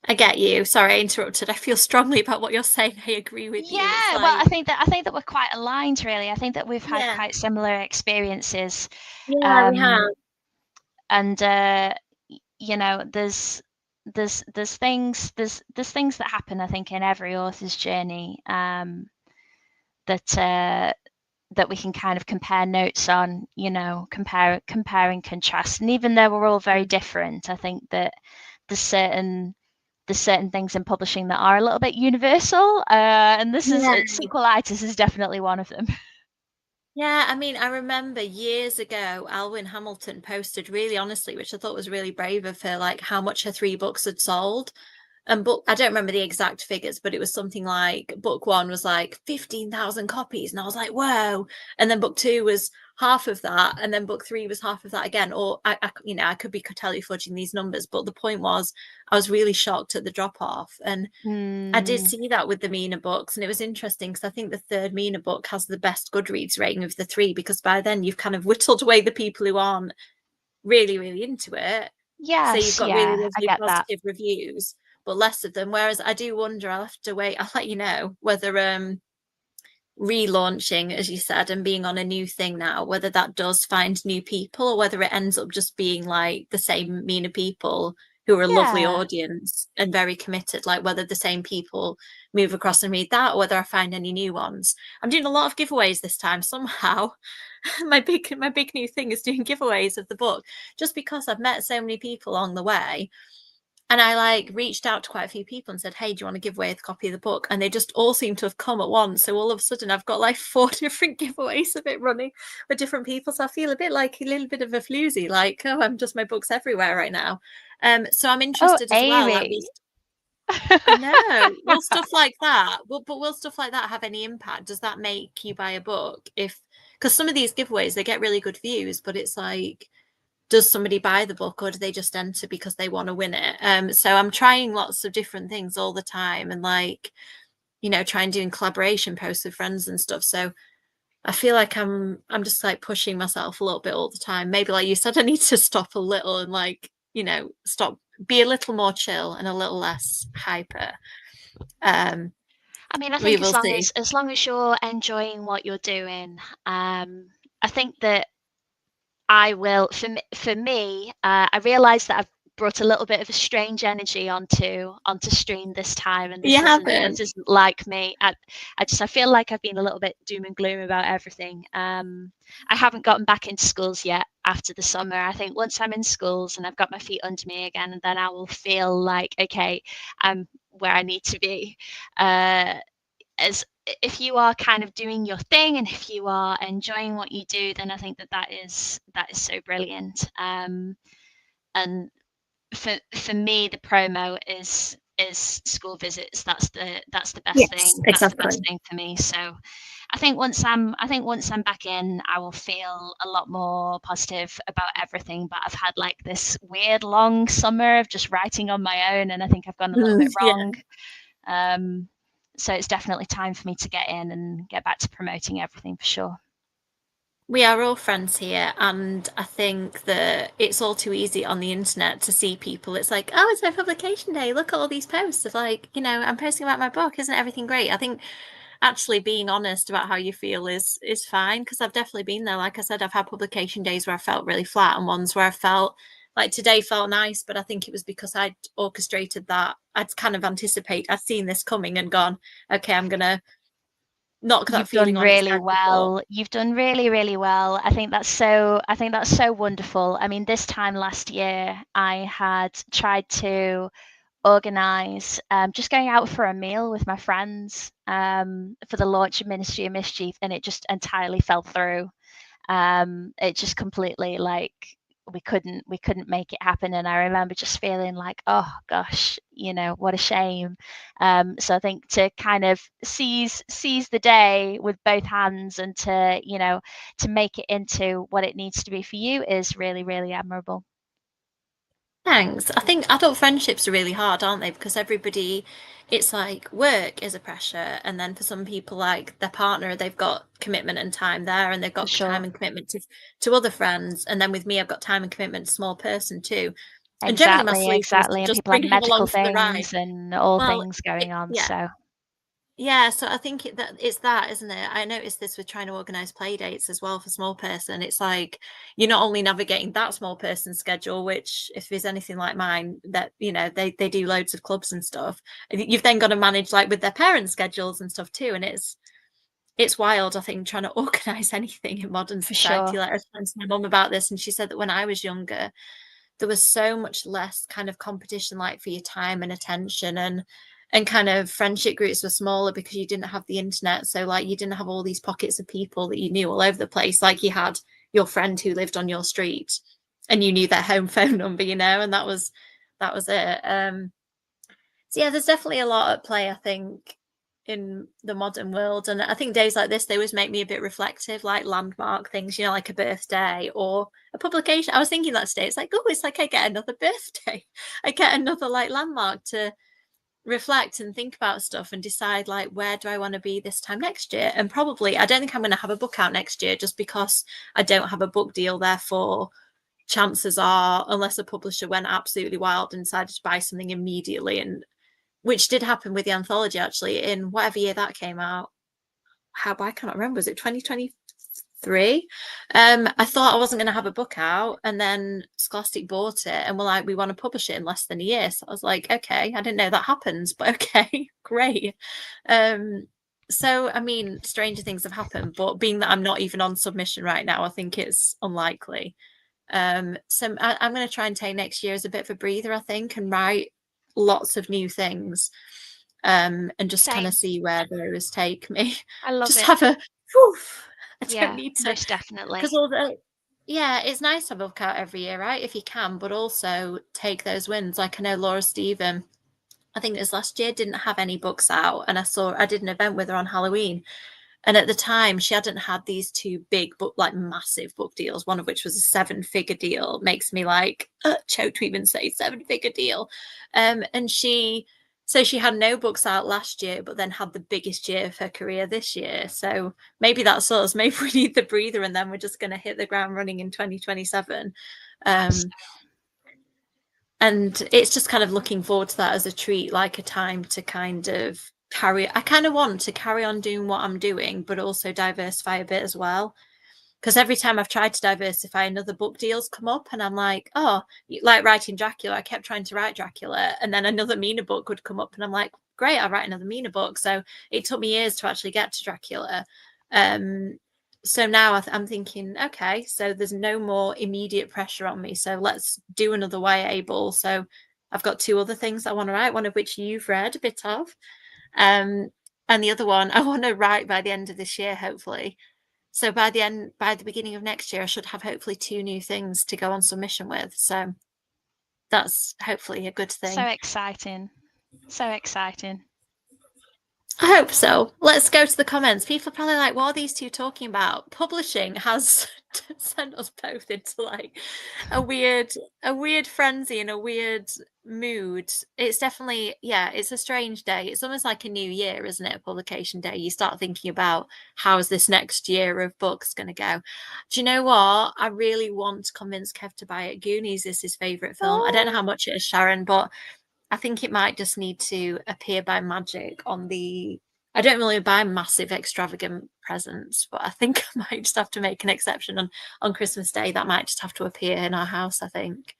I get you. Sorry, I interrupted. I feel strongly about what you're saying. I agree with you. It's Yeah, well, like, I think that we're quite aligned, really. I think that we've had yeah, quite similar experiences. yeah, we have. Um, and you know, there's things that happen, I think, in every author's journey, that that we can kind of compare notes on, you know, compare and contrast. And even though we're all very different, I think that there's certain there's certain things in publishing that are a little bit universal, and this is Yeah. sequelitis is definitely one of them. Yeah, I mean, I remember years ago, Alwyn Hamilton posted really honestly, which I thought was really brave of her, like how much her 3 books had sold. And book, I don't remember the exact figures, but it was something like book 1 was like 15,000 copies. And I was like, whoa. And then book 2 was half of that. And then book 3 was half of that again. Or you know, I could be totally fudging these numbers, but the point was I was really shocked at the drop off. And I did Mm, see that with the Mina books, and it was interesting because I think the third Mina book has the best Goodreads rating of the 3 because by then you've kind of whittled away the people who aren't really, really into it. So you've yes, got really yeah, I lovely get that. positive reviews, but less of them. Whereas I do wonder, I'll have to wait, I'll let you know whether relaunching, as you said, and being on a new thing now, whether that does find new people or whether it ends up just being like the same Mina people who are a lovely Yeah, audience and very committed, like whether the same people move across and read that or whether I find any new ones. I'm doing a lot of giveaways this time somehow. My big new thing is doing giveaways of the book just because I've met so many people along the way, and I like reached out to quite a few people and said, hey, do you want to give away a copy of the book? And they just all seem to have come at once. So all of a sudden I've got like 4 different giveaways of it running with different people. So I feel a bit like a little bit of a floozy, like, oh, I'm just my books everywhere right now. So I'm oh, interested as well. Like, Amy. I know. Will stuff like that, but will stuff like that have any impact? Does that make you buy a book? If, because some of these giveaways, they get really good views, but it's like, does somebody buy the book or do they just enter because they want to win it? So I'm trying lots of different things all the time and like, you know, trying doing collaboration posts with friends and stuff. So I feel like I'm just like pushing myself a little bit all the time. Maybe like you said, I need to stop a little and like, you know, stop, be a little more chill and a little less hyper. Um, I mean, I we think will see. as long as you're enjoying what you're doing, I think that I will. For me, I realise that I've brought a little bit of a strange energy onto stream this time, and You haven't. this isn't like me. I feel like I've been a little bit doom and gloom about everything. I haven't gotten back into schools yet after the summer. I think once I'm in schools and I've got my feet under me again, and then I will feel like, okay, I'm where I need to be. As if you are kind of doing your thing and if you are enjoying what you do, then I think that is so brilliant. And for me, the promo is school visits. That's the best Yes, thing. That's the best exactly. thing for me. So I think once I'm back in, I will feel a lot more positive about everything. But I've had like this weird long summer of just writing on my own, and I think I've gone a little bit Yeah. wrong. Um, so it's definitely time for me to get in and get back to promoting everything for sure. We are all friends here, and I think that it's all too easy on the internet to see people. It's like, oh, it's my publication day. Look at all these posts of like, I'm posting about my book. Isn't everything great? I think actually being honest about how you feel is fine because I've definitely been there. Like I said, I've had publication days where I felt really flat and ones where I felt like today felt nice, but I think it was because I'd orchestrated that. I'd kind of I'd seen this coming and gone, okay, I'm gonna knock that You've feeling done on its really head before. well. You've done really, really well. I think that's so wonderful. I mean, this time last year, I had tried to organize just going out for a meal with my friends for the launch of Ministry of Mischief, and it just entirely fell through. It just completely like we couldn't make it happen, and I remember just feeling like, oh gosh, what a shame. So I think to kind of seize the day with both hands and to make it into what it needs to be for you is really, really admirable. Thanks. I think adult friendships are really hard, aren't they? Because it's like work is a pressure, and then for some people, like their partner, they've got commitment and time there, and they've For got time sure. and commitment to other friends, and then with me, I've got time and commitment to small person too. And generally, my Exactly, solution is to exactly. And just people have bring them medical along for the ride. things and all Well, things going on. yeah, So yeah, so I think that it's that, isn't it? I noticed this with trying to organize play dates as well for small person. It's like you're not only navigating that small person schedule, which if there's anything like mine, that they do loads of clubs and stuff. You've then got to manage like with their parents' schedules and stuff too, and it's wild. I think trying to organize anything in modern for sure. society. Like I was talking to my mum about this, and she said that when I was younger, there was so much less kind of competition like for your time and attention and kind of friendship groups were smaller because you didn't have the internet, so like you didn't have all these pockets of people that you knew all over the place. Like you had your friend who lived on your street and you knew their home phone number, and that was it. So yeah, there's definitely a lot at play, I think, in the modern world. And I think days like this, they always make me a bit reflective, like landmark things, like a birthday or a publication. I was thinking that today, it's like, oh, it's like I get another birthday. I get another like landmark to reflect and think about stuff and decide like where do I want to be this time next year. And probably I don't think I'm going to have a book out next year just because I don't have a book deal. Therefore, chances are, unless a publisher went absolutely wild and decided to buy something immediately, and which did happen with the anthology actually in whatever year that came out. How I cannot remember. Was it 2023? I thought I wasn't going to have a book out, and then Scholastic bought it and were like, "We want to publish it in less than a year." So I was like, "Okay, I didn't know that happens, but okay, great." Um, so I mean, stranger things have happened, but being that I'm not even on submission right now, I think it's unlikely. So I'm going to try and take next year as a bit of a breather, I think, and write lots of new things, and just kind of Same. see where those take me. I love Just it. have a whew, I don't Yeah, need to, most definitely. because although yeah, it's nice to have a book out every year, right? If you can, but also take those wins. Like I know Laura Stephen, I think it was last year, didn't have any books out, and I did an event with her on Halloween, and at the time, she hadn't had these two big book, like massive book deals, one of which was a seven-figure deal. Makes me like choke to even say seven-figure deal. And so she had no books out last year, but then had the biggest year of her career this year. So maybe that's us. Maybe we need the breather, and then we're just going to hit the ground running in 2027. Absolutely. Um, and it's just kind of looking forward to that as a treat, like a time to kind of I kind of want to carry on doing what I'm doing, but also diversify a bit as well. Because every time I've tried to diversify, another book deal's come up, and I'm like, oh, like writing Dracula. I kept trying to write Dracula, and then another Mina book would come up, and I'm like, great, I'll write another Mina book. So it took me years to actually get to Dracula. Um, so now I'm thinking, okay, so there's no more immediate pressure on me. So let's do another YA ball. So I've got two other things I want to write, one of which you've read a bit of. Um, and the other one I want to write by the end of this year, hopefully. So by the beginning of next year, I should have hopefully two new things to go on submission with. So that's hopefully a good So thing. exciting. So exciting. I hope so. Let's go to the comments. People are probably like, what are these two talking about? Publishing has sent us both into like a weird frenzy and a weird mood. It's definitely, yeah, it's a strange day. It's almost like a new year, isn't it? A publication day. You start thinking about how is this next year of books going to go. Do you know what? I really want to convince Kev to buy it. Goonies is his favorite film. I don't know how much it is, Sharon, but I think it might just need to appear by magic on the. I don't really buy massive, extravagant presents, but I think I might just have to make an exception on Christmas Day. That might just have to appear in our house, I think.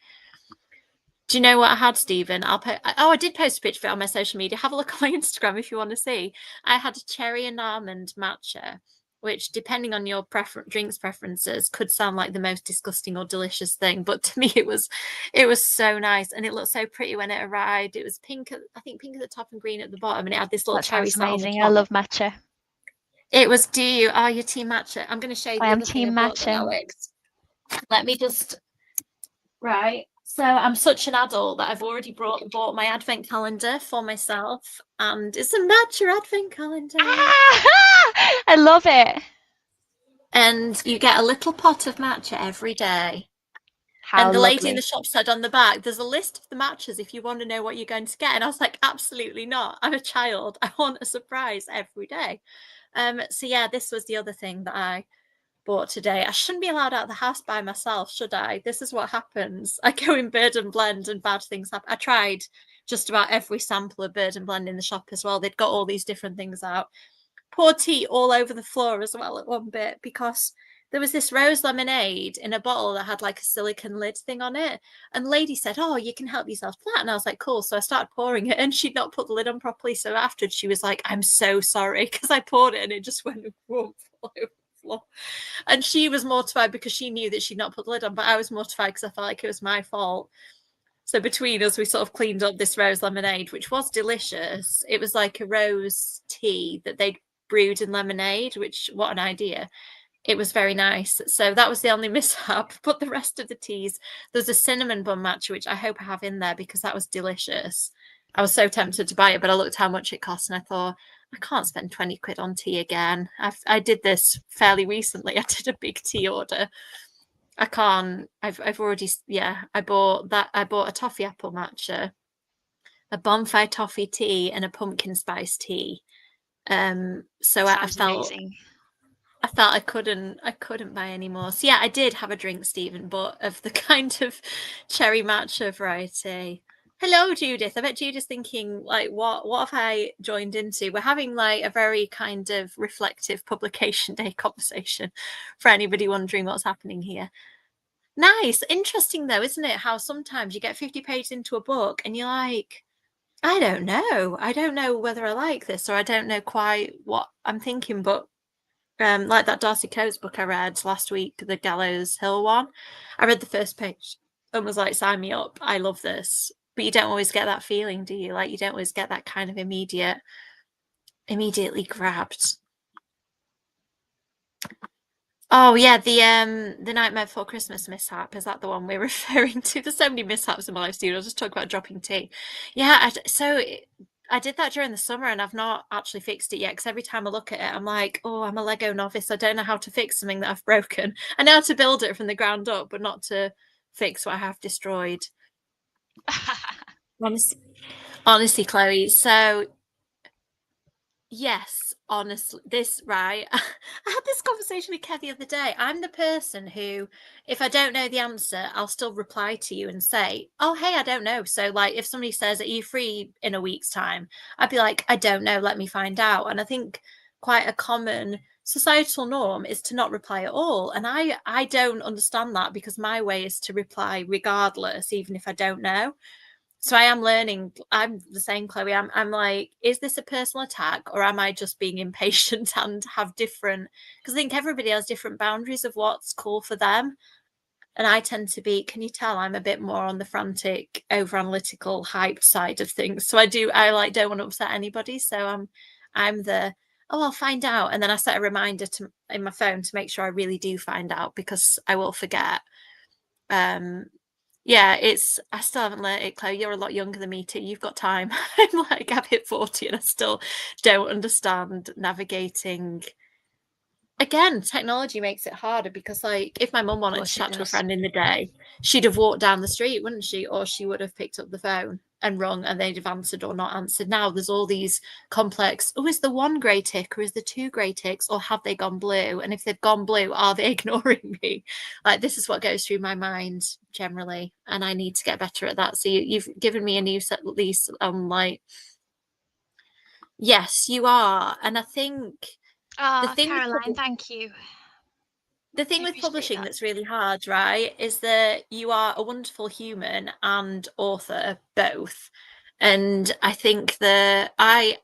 Do you know what I had, Stephen? I did post a picture of it on my social media. Have a look on my Instagram if you want to see. I had a cherry and almond matcha, which, depending on your drinks preferences, could sound like the most disgusting or delicious thing. But to me, it was so nice, and it looked so pretty when it arrived. It was pink, I think pink at the top and green at the bottom, and it had this little That cherry sounds sat on the amazing. I top. love matcha. It was. Do you? Are your team matcha? I'm going to show you I the am other thing I team bought then, matcha. Alex. Let me just. Right. So I'm such an adult that I've already bought my advent calendar for myself, and it's a matcha advent calendar. Ah! I love it. And you get a little pot of matcha every day. How And the lady in the lovely. shop said on the back, there's a list of the matches if you want to know what you're going to get. And I was like, absolutely not. I'm a child. I want a surprise every day. So yeah, this was the other thing that I bought today. I shouldn't be allowed out of the house by myself, should I? This is what happens. I go in Bird and Blend and bad things happen. I tried just about every sample of Bird and Blend in the shop as well. They'd got all these different things out. Poured tea all over the floor as well at one bit because there was this rose lemonade in a bottle that had like a silicone lid thing on it. And the lady said, oh, you can help yourself to that. And I was like, cool. So I started pouring it and she'd not put the lid on properly. So afterwards she was like, I'm so sorry because I poured it and it just went all over the floor. And she was mortified because she knew that she'd not put the lid on, but I was mortified because I felt like it was my fault. So between us, we sort of cleaned up this rose lemonade, which was delicious. It was like a rose tea that they'd brewed in lemonade, which, what an idea. It was very nice. So that was the only mishap. But the rest of the teas, there's a cinnamon bun matcha, which I hope I have in there because that was delicious. I was so tempted to buy it, but I looked how much it cost and I thought, I can't spend 20 quid on tea again. I did this fairly recently. I did a big tea order. I can't. I've already, yeah. I bought a toffee apple matcha, a bonfire toffee tea, and a pumpkin spice tea. So I Sounds felt amazing. I couldn't buy any more. So yeah, I did have a drink, Stephen, but of the kind of cherry matcha variety. Hello, Judith. I bet Judith's thinking, like, what have I joined into? We're having like a very kind of reflective publication day conversation for anybody wondering what's happening here. Nice. Interesting though, isn't it? How sometimes you get 50 pages into a book and you're like, I don't know. I don't know whether I like this or I don't know quite what I'm thinking, but like that Darcy Coates book I read last week, the Gallows Hill one. I read the first page and was like, sign me up. I love this. But you don't always get that feeling, do you? Like you don't always get that kind of immediately grabbed. Oh yeah, the Nightmare Before Christmas mishap, is that the one we're referring to? There's so many mishaps in my life, Steve. I'll just talk about dropping tea. Yeah, I did that during the summer and I've not actually fixed it yet because every time I look at it, I'm like, oh, I'm a Lego novice. I don't know how to fix something that I've broken. I know how to build it from the ground up, but not to fix what I have destroyed. Honestly, honestly, Chloe. So yes, honestly, this right. I had this conversation with Kev the other day. I'm the person who, if I don't know the answer, I'll still reply to you and say, "Oh, hey, I don't know." So, like, if somebody says, "Are you free in a week's time?" I'd be like, "I don't know. Let me find out." And I think quite a common societal norm is to not reply at all. And I don't understand that because my way is to reply regardless, even if I don't know. So I am learning. I'm the same, Chloe. I'm like, is this a personal attack or am I just being impatient and have different, because I think everybody has different boundaries of what's cool for them. And I tend to be, can you tell I'm a bit more on the frantic, over analytical, hyped side of things. So I like don't want to upset anybody. So I'm the, oh, I'll find out. And then I set a reminder in my phone to make sure I really do find out because I will forget. Um Yeah, I still haven't learned it, Chloe. You're a lot younger than me too. You've got time. I'm like, I've hit 40 and I still don't understand navigating. Again, technology makes it harder because, like, if my mum Of wanted to course it chat to a does. friend in the day, she'd have walked down the street, wouldn't she? Or she would have picked up the phone and rung and they'd have answered or not answered. Now there's all these complex, oh, is the one grey tick or is the two grey ticks or have they gone blue? And if they've gone blue, are they ignoring me? Like, this is what goes through my mind generally. And I need to get better at that. So you've given me a new set lease on, like, yes, you are. And I think the Ah, thing with Caroline, thank you. the thing I with appreciate publishing that. that's really hard, right, is that you are a wonderful human and author both. And I think that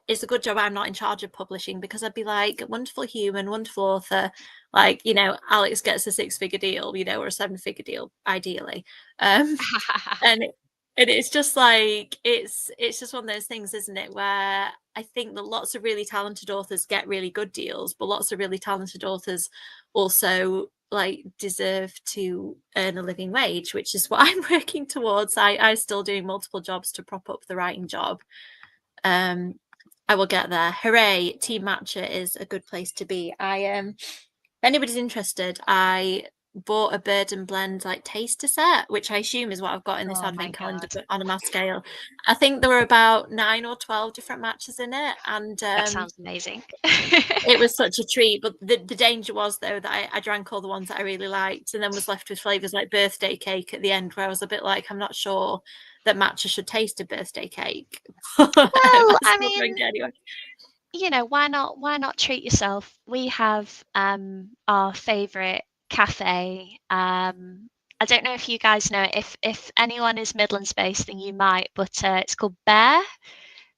it's a good job I'm not in charge of publishing because I'd be like, wonderful human, wonderful author. Like, Alex gets a 6-figure deal, or a 7-figure deal, ideally. Um, and it's just like it's just one of those things, isn't it, where I think that lots of really talented authors get really good deals, but lots of really talented authors also like deserve to earn a living wage, which is what I'm working towards. I still doing multiple jobs to prop up the writing job. I will get there. Hooray! Team Matcha is a good place to be. If anybody's interested, I bought a Bird and Blend like taster set, which I assume is what I've got in this Oh my advent calendar, God. but on a mass scale. I think there were about 9 or 12 different matches in it, and That sounds amazing. it was such a treat. But the danger was, though, that I drank all the ones that I really liked and then was left with flavours like birthday cake at the end, where I was a bit like, I'm not sure that matcha should taste a birthday cake. I Well, I still drank mean, it anyway. why not treat yourself? We have our favorite cafe. I don't know if you guys know it. If anyone is Midlands based, then you might, but it's called Bear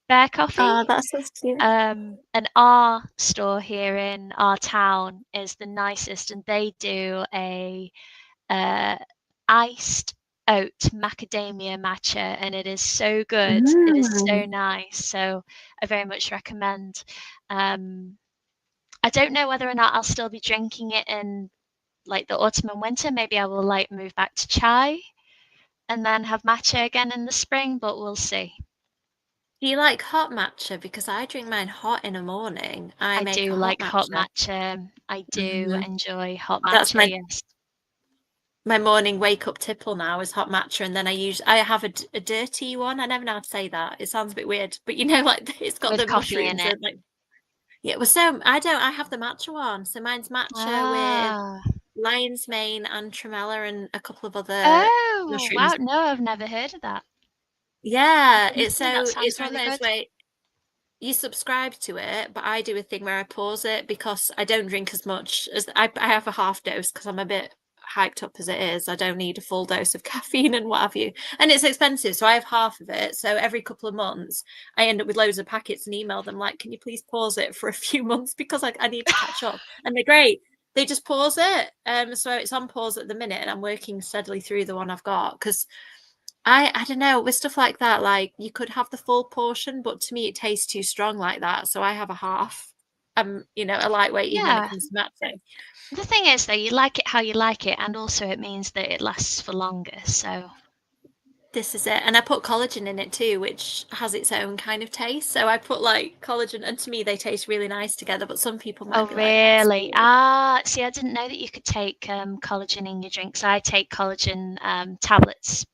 Coffee. Oh, that's so cute. And our store here in our town is the nicest, and they do a uh, iced oat macadamia matcha, and it is so good. It is so Mm. nice. So I very much recommend. I don't know whether or not I'll still be drinking it in like the autumn and winter. Maybe I will like move back to chai and then have matcha again in the spring, but we'll see. Do you like hot matcha? Because I drink mine hot in the morning. I I make do a hot like hot matcha. matcha. I do Mhm. enjoy hot That's matcha, yes. my morning wake up tipple now is hot matcha, and then I have a dirty one. I never know how to say that. It sounds a bit weird, but like it's got With the coffee in mushrooms it. and like yeah. Well, I have the matcha one. So mine's matcha with Ah. lion's mane and tremella and a couple of other Oh, wow. mushrooms. No, I've never heard of that. Yeah, That sounds it's one of really those good. where you subscribe to it, but I do a thing where I pause it because I don't drink as much as I have a half dose because I'm a bit hyped up as it is. I don't need a full dose of caffeine and what have you. And it's expensive, so I have half of it. So every couple of months, I end up with loads of packets and email them like, can you please pause it for a few months because I need to catch up. And they're great. They just pause it. So it's on pause at the minute, and I'm working steadily through the one I've got because I don't know, with stuff like that, like you could have the full portion, but to me it tastes too strong like that. So I have a half. A lightweight even when it Yeah. comes to matching. The thing is, though, you like it how you like it, and also it means that it lasts for longer. So, This is it. And I put collagen in it too, which has its own kind of taste. So I put like collagen, and to me they taste really nice together, but some people oh, might be like, that's really? weird. Ah, see, I didn't know that you could take collagen in your drinks. I take collagen tablets.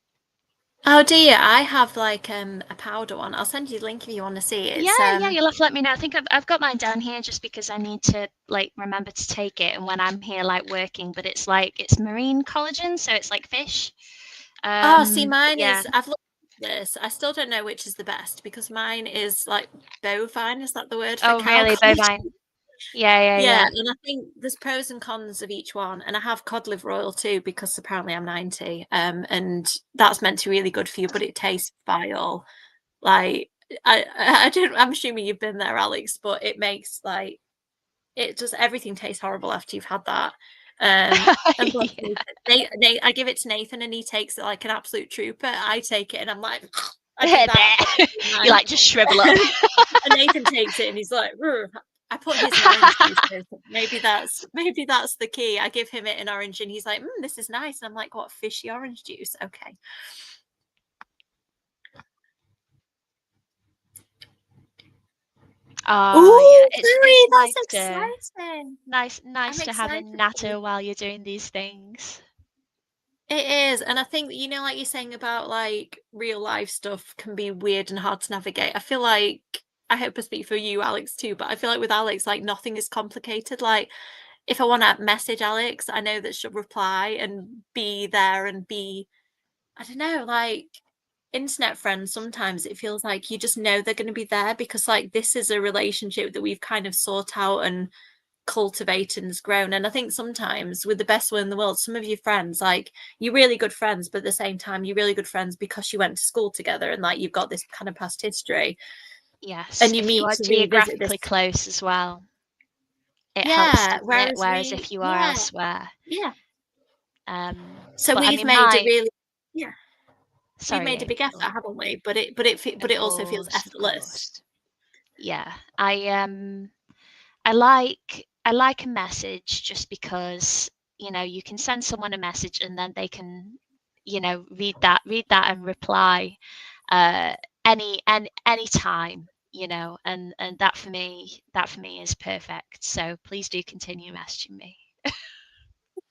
Oh dear, I have like a powder one. I'll send you the link if you want to see. Yeah, It's yeah, you'll have to let me know. I think I've got mine down here just because I need to like remember to take it, and when I'm here like working. But it's marine collagen, so it's like fish. Oh, see, But mine yeah. is, I've looked at this. I still don't know which is the best because mine is like bovine. Is that the word for Oh, cow really? Bovine. collagen? Yeah, yeah, Yeah, yeah. and I think there's pros and cons of each one. And I have cod liver oil too because apparently I'm 90. And that's meant to be really good for you, but it tastes vile. Like I don't I'm assuming you've been there, Alex, but it makes like it just everything tastes horrible after you've had that. And bless Yeah. Nathan. I give it to Nathan and he takes it like an absolute trooper. I take it and I'm like, I did that. There. You like just shrivel up. And Nathan takes it and he's like, "Ugh." I put his in orange juice. So maybe that's the key. I give him it in orange, and he's like, "This is nice." And I'm like, "What, fishy orange juice? Okay." Oh yeah, Oh, it's Chloe, nice that's to exciting. nice I'm to have a excited for you. natter while you're doing these things. It is. And I think that, like you're saying about like real life stuff can be weird and hard to navigate. I feel like, I hope I speak for you, Alex, too, but I feel like with Alex, like nothing is complicated. Like if I want to message Alex, I know that she'll reply and be there and be, I don't know, like internet friends, sometimes it feels like you just know they're going to be there because like this is a relationship that we've kind of sought out and cultivated and has grown. And I think sometimes with the best will in the world, some of your friends, like you're really good friends, but at the same time, you're really good friends because you went to school together and like you've got this kind of past history Yes, and you if you meet are to revisit this. geographically close as well, it helps, Yeah. doesn't it? Whereas Whereas if you are yeah, elsewhere, yeah. um, So but I we've mean, made a really, yeah, we've sorry, made a Amy, big go effort, on. haven't we? But it also feels Of effortless. course, yeah. I like a message just because, you can send someone a message and then they can, read that and reply uh any time, and that for me is perfect. So please do continue messaging me.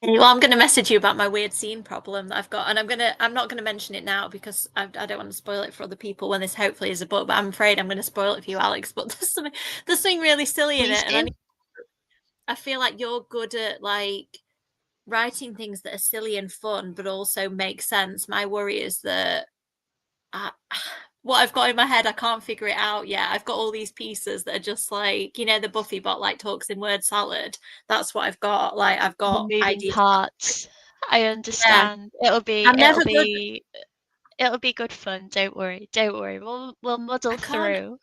Well, I'm going to message you about my weird scene problem that I've got, and I'm not going to mention it now because I don't want to spoil it for other people when this hopefully is a book. But I'm afraid I'm going to spoil it for you, Alex. But there's something really silly in Please it, and do. I feel like you're good at like writing things that are silly and fun, but also make sense. My worry is that I, what I've got in my head, I can't figure it out yet. I've got all these pieces that are just like, the Buffy bot like talks in word salad. That's what I've got. Like I've The got moving ideas. parts. I Yeah, understand. It'll be I'm never it'll good. be it'll be good fun. Don't worry. Don't worry. We'll I muddle can't. through.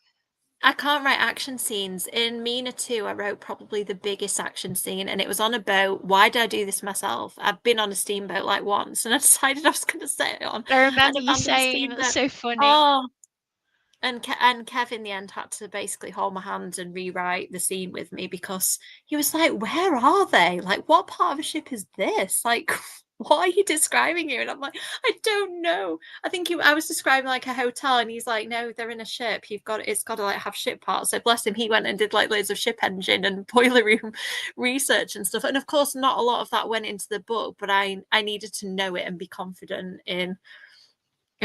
I can't write action scenes. In Mina 2, I wrote probably the biggest action scene, and it was on a boat. Why did I do this myself? I've been on a steamboat like once, and I decided I was going to set it on I an remember you abandoned saying that's steamboat. so funny. Oh, and Kev in the end had to basically hold my hand and rewrite the scene with me because he was like, "Where are they? Like, what part of a ship is this? Like, what are you describing here?" And I'm like, "I don't know. I think I was describing like a hotel, and he's like, "No, they're in a ship. It's got to like have ship parts." So bless him, he went and did like loads of ship engine and boiler room research and stuff. And of course, not a lot of that went into the book, but I needed to know it and be confident in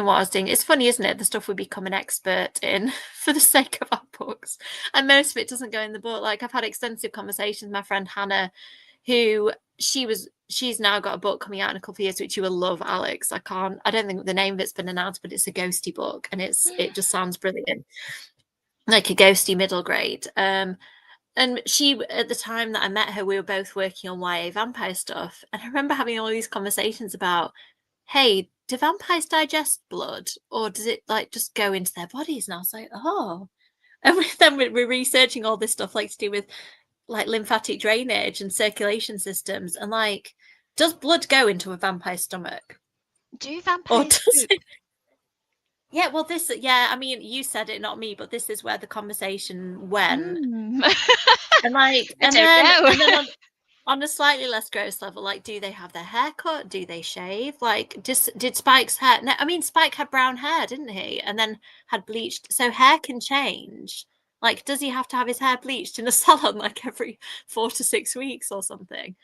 what I was doing. It's funny, isn't it? The stuff we become an expert in for the sake of our books. And most of it doesn't go in the book. Like I've had extensive conversations with my friend Hannah, who she's now got a book coming out in a couple of years, which you will love, Alex. I don't think the name of it's been announced, but it's a ghosty book and it just sounds brilliant. Like a ghosty middle grade. And she, at the time that I met her, we were both working on YA vampire stuff. And I remember having all these conversations about, hey, do vampires digest blood or does it like just go into their bodies? And I was like, oh. And then we're researching all this stuff like to do with like lymphatic drainage and circulation systems. And like, does blood go into a vampire stomach? Do Or vampires does poop? it? Yeah, well, yeah, I mean, you said it, not me, but this is where the conversation went. Mm. And like, I don't know. and then on a slightly less gross level, like, do they have their hair cut? Do they shave? Like, just did Spike's hair? No, I mean, Spike had brown hair, didn't he? And then had bleached. So hair can change. Like, does he have to have his hair bleached in a salon like every 4 to 6 weeks or something?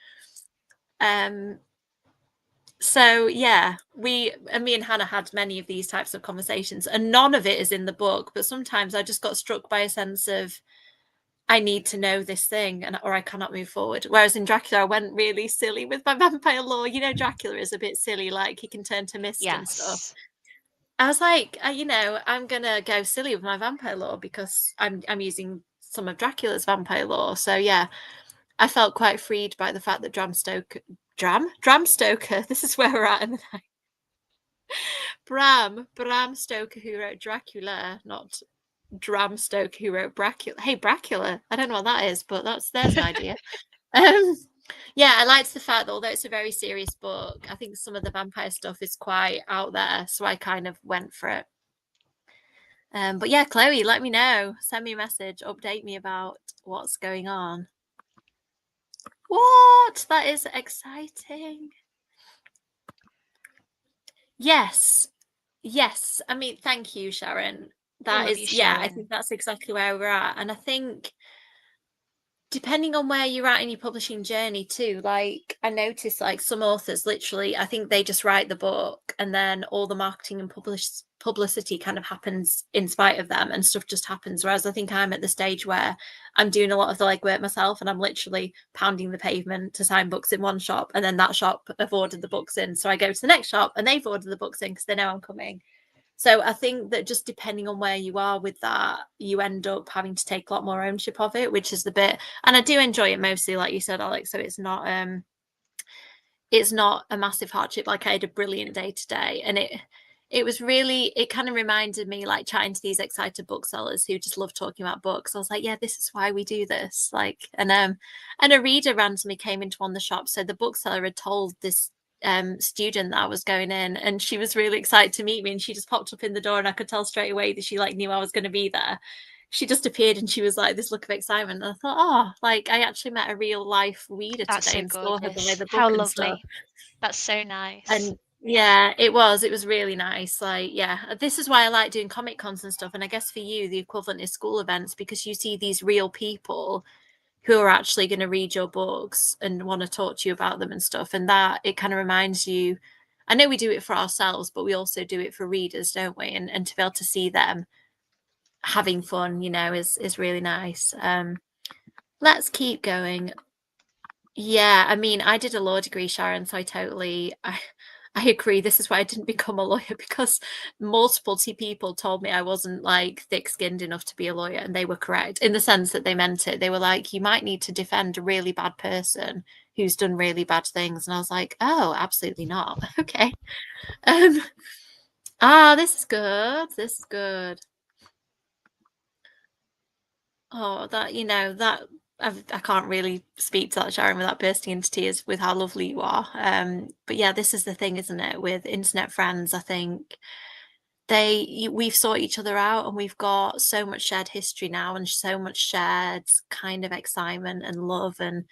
Um. So yeah, me and Hannah had many of these types of conversations, and none of it is in the book. But sometimes I just got struck by a sense of I need to know this thing or I cannot move forward. Whereas in Dracula, I went really silly with my vampire lore. Dracula is a bit silly, like he can turn to mist and stuff. Yes. I was like, I'm gonna go silly with my vampire lore because I'm using some of Dracula's vampire lore. So yeah, I felt quite freed by the fact that Dram Stoker. This is where we're at in the night. Bram Stoker, who wrote Dracula, not Dram Stoker, who wrote Bracula. Hey, Bracula. I don't know what that is, but there's an idea. Um, yeah, I liked the fact that although it's a very serious book, I think some of the vampire stuff is quite out there, so I kind of went for it. But yeah, Chloe, let me know. Send me a message. Update me about what's going on. What? That is exciting. Yes. Yes. I mean, thank you, Sharon. I That love you, is, yeah, I Sharon. think that's exactly where we're at. And I think depending on where you're at in your publishing journey too, like I noticed like some authors literally, I think they just write the book and then all the marketing and publicity kind of happens in spite of them and stuff just happens. Whereas I think I'm at the stage where I'm doing a lot of the legwork myself and I'm literally pounding the pavement to sign books in one shop and then that shop have ordered the books in. So I go to the next shop and they've ordered the books in because they know I'm coming. So I think that just depending on where you are with that, you end up having to take a lot more ownership of it, which is the bit. And I do enjoy it mostly, like you said, Alex. So it's not a massive hardship. Like I had a brilliant day today, and it was really it kind of reminded me like chatting to these excited booksellers who just love talking about books. I was like, yeah, this is why we do this. Like, and a reader randomly came into one of the shops. So the bookseller had told this student that I was going in and she was really excited to meet me and she just popped up in the door and I could tell straight away that she like knew I was going to be there. She just appeared and she was like this look of excitement and I thought, oh, like I actually met a real life reader That's today so and saw her buy gorgeous. the How book and stuff. lovely. That's so nice. And yeah, it was really nice. Like, yeah, this is why I like doing comic cons and stuff. And I guess for you the equivalent is school events because you see these real people who are actually going to read your books and want to talk to you about them and stuff. And that it kind of reminds you, I know we do it for ourselves, but we also do it for readers, don't we? And to be able to see them having fun, is really nice. Let's keep going. Yeah, I mean, I did a law degree, Sharon, so I agree. This is why I didn't become a lawyer because multiple people told me I wasn't like thick-skinned enough to be a lawyer, and they were correct in the sense that they meant it. They were like, you might need to defend a really bad person who's done really bad things, and I was like, oh, absolutely not. Okay. Um, this is good. This is good. Oh, that I can't really speak to that, Sharon, without bursting into tears with how lovely you are. But yeah, this is the thing, isn't it? With internet friends, I think we've sought each other out and we've got so much shared history now and so much shared kind of excitement and love and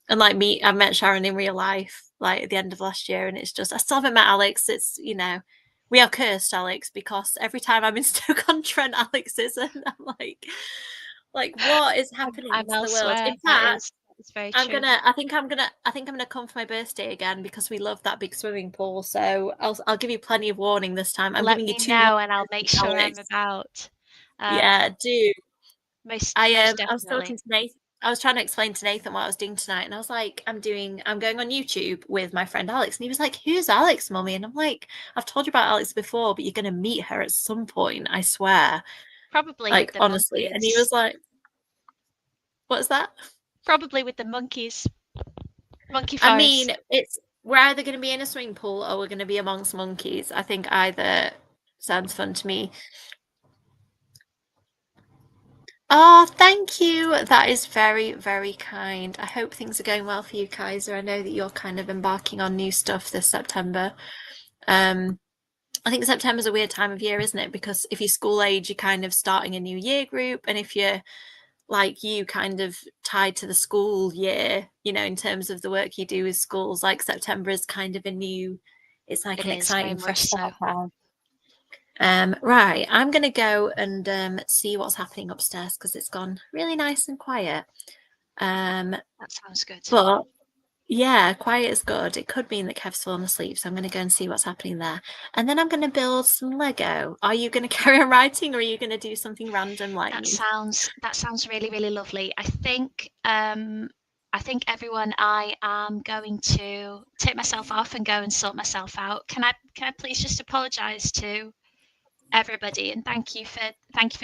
like me, I met Sharon in real life like at the end of last year and it's just I still haven't met Alex. It's we are cursed, Alex, because every time I'm in Stoke-on-Trent, Alex isn't. I'm like what is happening I'm to the world? elsewhere. In fact, That is very true. I think I'm gonna come for my birthday again because we love that big swimming pool. So I'll give you plenty of warning this time. I'm Let giving you me 2 more know and I'll make days, sure I'm Alex. about. Yeah, Um, do. most I was talking definitely. to Nathan. I was trying to explain to Nathan what I was doing tonight, and I was like, I'm going on YouTube with my friend Alex, and he was like, "Who's Alex, Mummy?" And I'm like, "I've told you about Alex before, but you're gonna meet her at some point, I swear." Probably with Like the honestly, and he monkeys. was like, "What's that?" Probably with the monkeys. Monkey I forest. mean, we're either going to be in a swimming pool or we're going to be amongst monkeys. I think either sounds fun to me. Oh, thank you. That is very, very kind. I hope things are going well for you, Kaiser. I know that you're kind of embarking on new stuff this September. Um, I think September's a weird time of year, isn't it? Because if you're school age, you're kind of starting a new year group, and if you're like you kind of tied to the school year, in terms of the work you do with schools, like September is kind of it's like It an is very exciting fresh much so. start time. Right, I'm gonna go and see what's happening upstairs because it's gone really nice and quiet. Um, That sounds good. but yeah, quiet is good. It could mean that Kev's fallen asleep, so I'm gonna go and see what's happening there. And then I'm gonna build some Lego. Are you gonna carry on writing or are you gonna do something random like That me? sounds really, really lovely. I think everyone, I am going to take myself off and go and sort myself out. Can I please just apologise to everybody and thank you for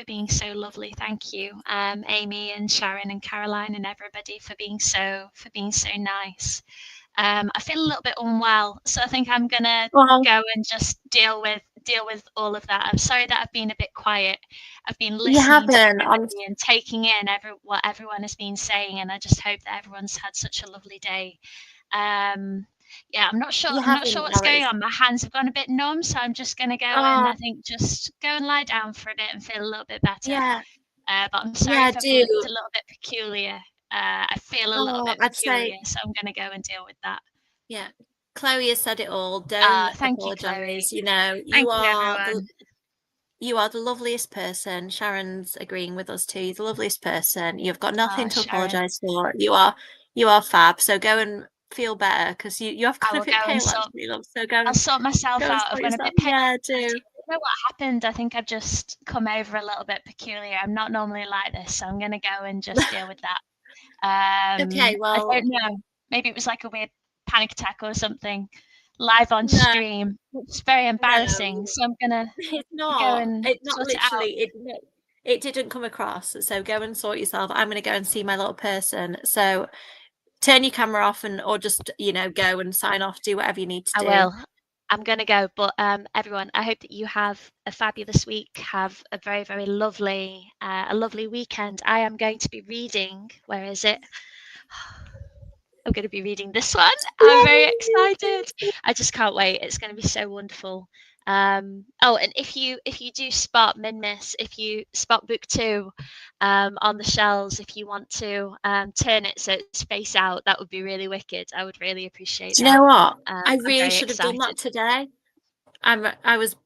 being so lovely. Thank you, Amy and Sharon and Caroline and everybody for being so nice. I feel a little bit unwell, so I think I'm gonna Well, go and just deal with all of that. I'm sorry that I've been a bit quiet. I've been you listening to haven't. everybody and taking in what everyone has been saying, and I just hope that everyone's had such a lovely day. Um, Yeah, I'm not sure. You I'm not haven't, sure what's going Alex. on. My hands have gone a bit numb, so I'm just going to go and Oh, I think just go and lie down for a bit and feel a little bit better. yeah, But I'm sorry yeah, if I've do. looked a little bit peculiar. I feel a little Oh, bit I'd say, peculiar, so I'm going to go and deal with that. yeah. Chloe has said it all. Don't Thank you, Chloe. apologize. You know, Thank you, everyone. you are the loveliest person. Sharon's agreeing with us too. You're the loveliest person. You've got Oh, nothing to Sharon, apologize for. You are fab. So go and feel better because you have I gone a will bit go and pale sort. actually, love. So I'll sort myself go and out. I've sort gone a yourself. bit pale. Yeah, I do. don't know what happened. I think I've just come over a little bit peculiar. I'm not normally like this, so I'm going to go and just deal with that. Okay, I well, don't know. Maybe it was like a weird panic attack or something live on no, stream. It's very embarrassing. no. So I'm gonna It's go not. and It's not sort it out. literally. It didn't come across. So go and sort yourself. I'm going to go and see my little person. So turn your camera off and or just go and sign off. Do whatever you need to I do. will. I'm gonna go. But everyone, I hope that you have a fabulous week. Have a very, very a lovely weekend. I am going to be reading. Where is it? I'm going to be reading this one. I'm very excited. I just can't wait. It's going to be so wonderful. Oh, and if you do spot Minmus, if you spot book two on the shelves, if you want to turn it so it's face out, that would be really wicked. I would really appreciate Do you that. know what? I I'm really very should have done that excited. today. I was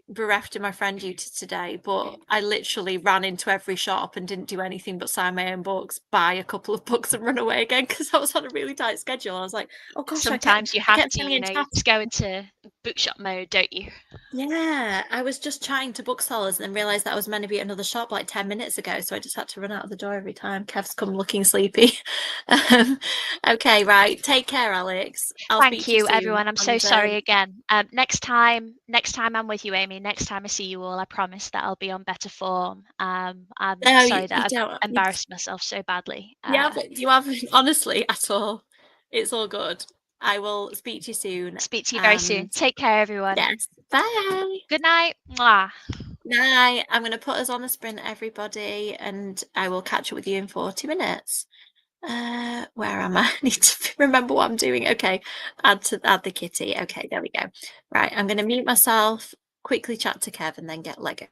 bereft of my friend duty today, but I literally ran into every shop and didn't do anything but sign my own books, buy a couple of books, and run away again because I was on a really tight schedule. I was like, oh gosh, Sometimes you I have kept to, telling him to you just go into bookshop mode, don't you? yeah, I was just chatting to booksellers and then realised that I was meant to be at another shop like 10 minutes ago. So I just had to run out of the door every time. Kev's come looking sleepy. Um, okay, right. Take care, Alex. I'll Thank speak to you you, soon. everyone. I'm so And sorry again. Next time I'm with you, Amy. Next time I see you all, I promise that I'll be on better form. I'm no, sorry you that I've don't. embarrassed myself so badly. You haven't, honestly, at all. It's all good. I will speak to you soon. Speak to you very soon. And Take care, everyone. yes, bye. Good night. Mwah. Night. I'm going to put us on a sprint, everybody, and I will catch up with you in 40 minutes. Where am I? I need to remember what I'm doing. Okay, add the kitty. Okay, there we go. Right, I'm going to mute myself, quickly chat to Kev, and then get Lego.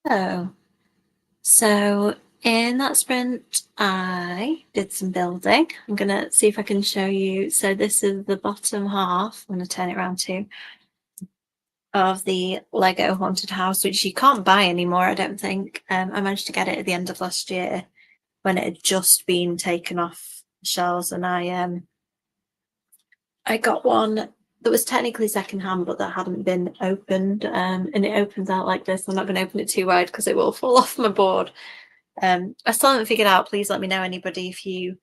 Oh, so in that sprint, I did some building. I'm gonna see if I can show you. So this is the bottom half. I'm gonna turn it around too, of the Lego haunted house, which you can't buy anymore, I don't think. I managed to get it at the end of last year when it had just been taken off the shelves, and I got one that was technically secondhand, but that hadn't been opened. And it opens out like this. I'm not going to open it too wide because it will fall off my board. I still haven't figured out. Please let me know, anybody, if you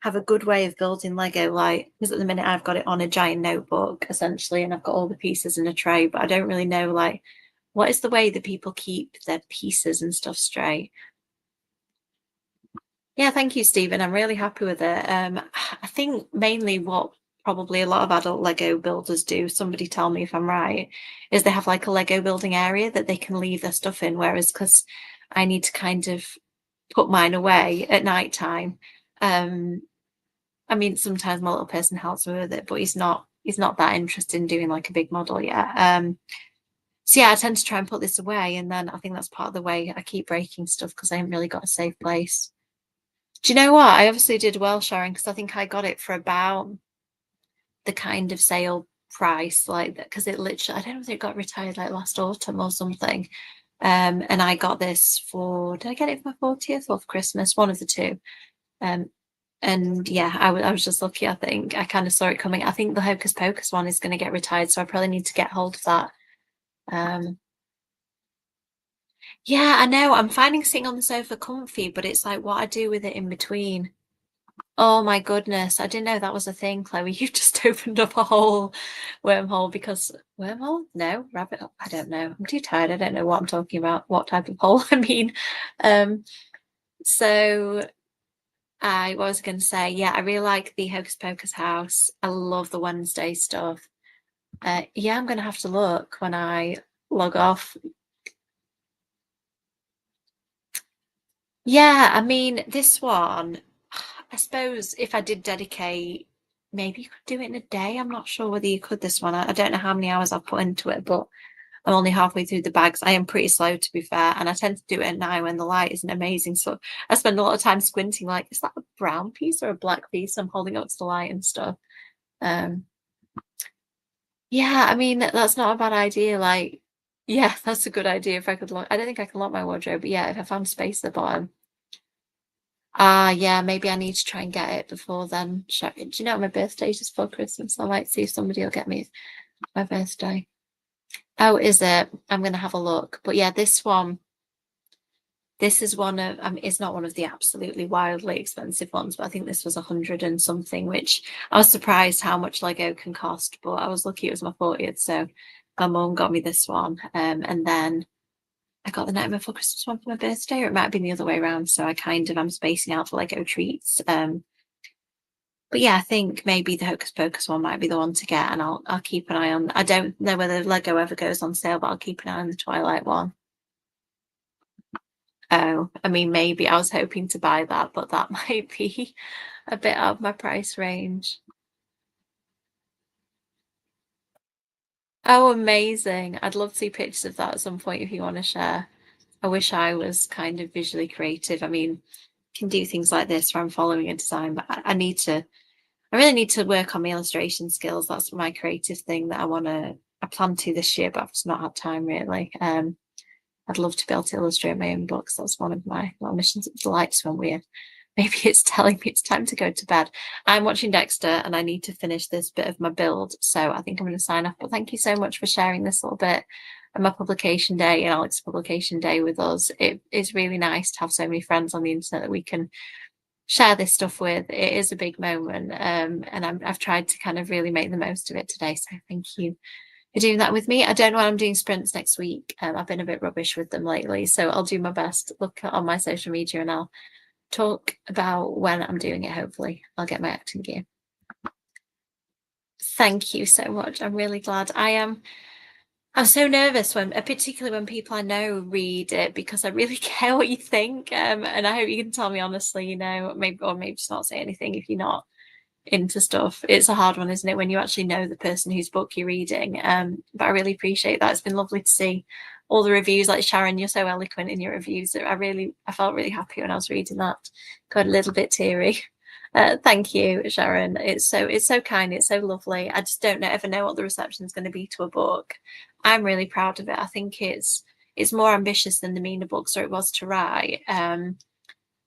have a good way of building Lego. Like, because at the minute I've got it on a giant notebook essentially, and I've got all the pieces in a tray, but I don't really know like what is the way that people keep their pieces and stuff straight. Yeah, thank you, Stephen. I'm really happy with it. I think mainly what probably a lot of adult Lego builders do, somebody tell me if I'm right, is they have like a Lego building area that they can leave their stuff in. Whereas because I need to kind of put mine away at night time. I mean, sometimes my little person helps me with it, but he's not that interested in doing like a big model yet. So yeah, I tend to try and put this away, and then I think that's part of the way I keep breaking stuff because I haven't really got a safe place. Do you know what? I obviously did well, Sharon, because I think I got it for about the kind of sale price, like that, because it literally, I don't know if it got retired like last autumn or something. And I got this for, did I get it for my 40th or for Christmas? One of the two. Um, and yeah, I was just lucky, I think. I kind of saw it coming. I think the Hocus Pocus one is going to get retired, so I probably need to get hold of that. Um, yeah, I know. I'm finding sitting on the sofa comfy, but it's like what I do with it in between. Oh my goodness, I didn't know that was a thing, Chloe. You just opened up a whole wormhole because wormhole? No, rabbit hole. I don't know. I'm too tired. I don't know what I'm talking about, what type of hole I mean. Um, so I was going to say, yeah, I really like the Hocus Pocus house. I love the Wednesday stuff. Yeah, I'm going to have to look when I log off. Yeah, I mean, this one, I suppose if I did dedicate, maybe you could do it in a day. I'm not sure whether you could this one. I don't know how many hours I've put into it, but I'm only halfway through the bags. I am pretty slow, to be fair, and I tend to do it at night when the light isn't amazing. So I spend a lot of time squinting, like, is that a brown piece or a black piece? I'm holding up to the light and stuff. Um, yeah, I mean, that's not a bad idea. Like, yeah, that's a good idea if I could lock. I don't think I can lock my wardrobe, but yeah, if I found space at the bottom. Ah, yeah, maybe I need to try and get it before then. Do you know my birthday is just for Christmas? I might see if somebody will get me my birthday. Oh, is it? I'm gonna have a look. But yeah, this is one of, it's not one of the absolutely wildly expensive ones, but I think this was 100 and something, which I was surprised how much Lego can cost, but I was lucky it was my 40th, so my mum got me this one. And then I got the Nightmare Before Christmas one for my birthday, or it might have been the other way around. So I'm spacing out for Lego treats. But yeah, I think maybe the Hocus Pocus one might be the one to get, and I'll keep an eye on. I don't know whether Lego ever goes on sale, but I'll keep an eye on the Twilight one. Oh, I mean, maybe I was hoping to buy that, but that might be a bit out of my price range. Oh, amazing. I'd love to see pictures of that at some point if you want to share. I wish I was kind of visually creative. I mean, can do things like this where I'm following a design, but I really need to work on my illustration skills. That's my creative thing that I plan to this year, but I've just not had time really. I'd love to be able to illustrate my own books. That's one of my little missions. The lights went weird. Maybe it's telling me it's time to go to bed. I'm watching Dexter and I need to finish this bit of my build. So I think I'm going to sign off. But thank you so much for sharing this little bit of my publication day and Alex's publication day with us. It is really nice to have so many friends on the internet that we can share this stuff with. It is a big moment. And I've tried to kind of really make the most of it today. So thank you for doing that with me. I don't know when I'm doing sprints next week. I've been a bit rubbish with them lately. So I'll do my best. Look on my social media and I'll talk about when I'm doing it. Hopefully I'll get my acting gear. Thank you so much. I'm really glad. I'm so nervous when, particularly when people I know read it because I really care what you think. And I hope you can tell me honestly, maybe just not say anything if you're not into stuff. It's a hard one, isn't it, when you actually know the person whose book you're reading. But I really appreciate that. It's been lovely to see all the reviews. Like Sharon, you're so eloquent in your reviews. I felt really happy when I was reading that. Got a little bit teary. Thank you, Sharon. It's so kind. It's so lovely. I just don't ever know what the reception is going to be to a book. I'm really proud of it. I think it's more ambitious than the Mina books, or it was to write.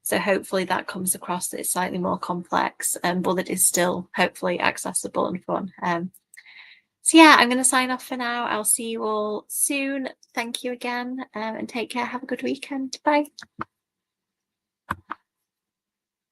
So hopefully that comes across that it's slightly more complex, but that is still hopefully accessible and fun. So yeah, I'm going to sign off for now. I'll see you all soon. Thank you again, and take care. Have a good weekend. Bye.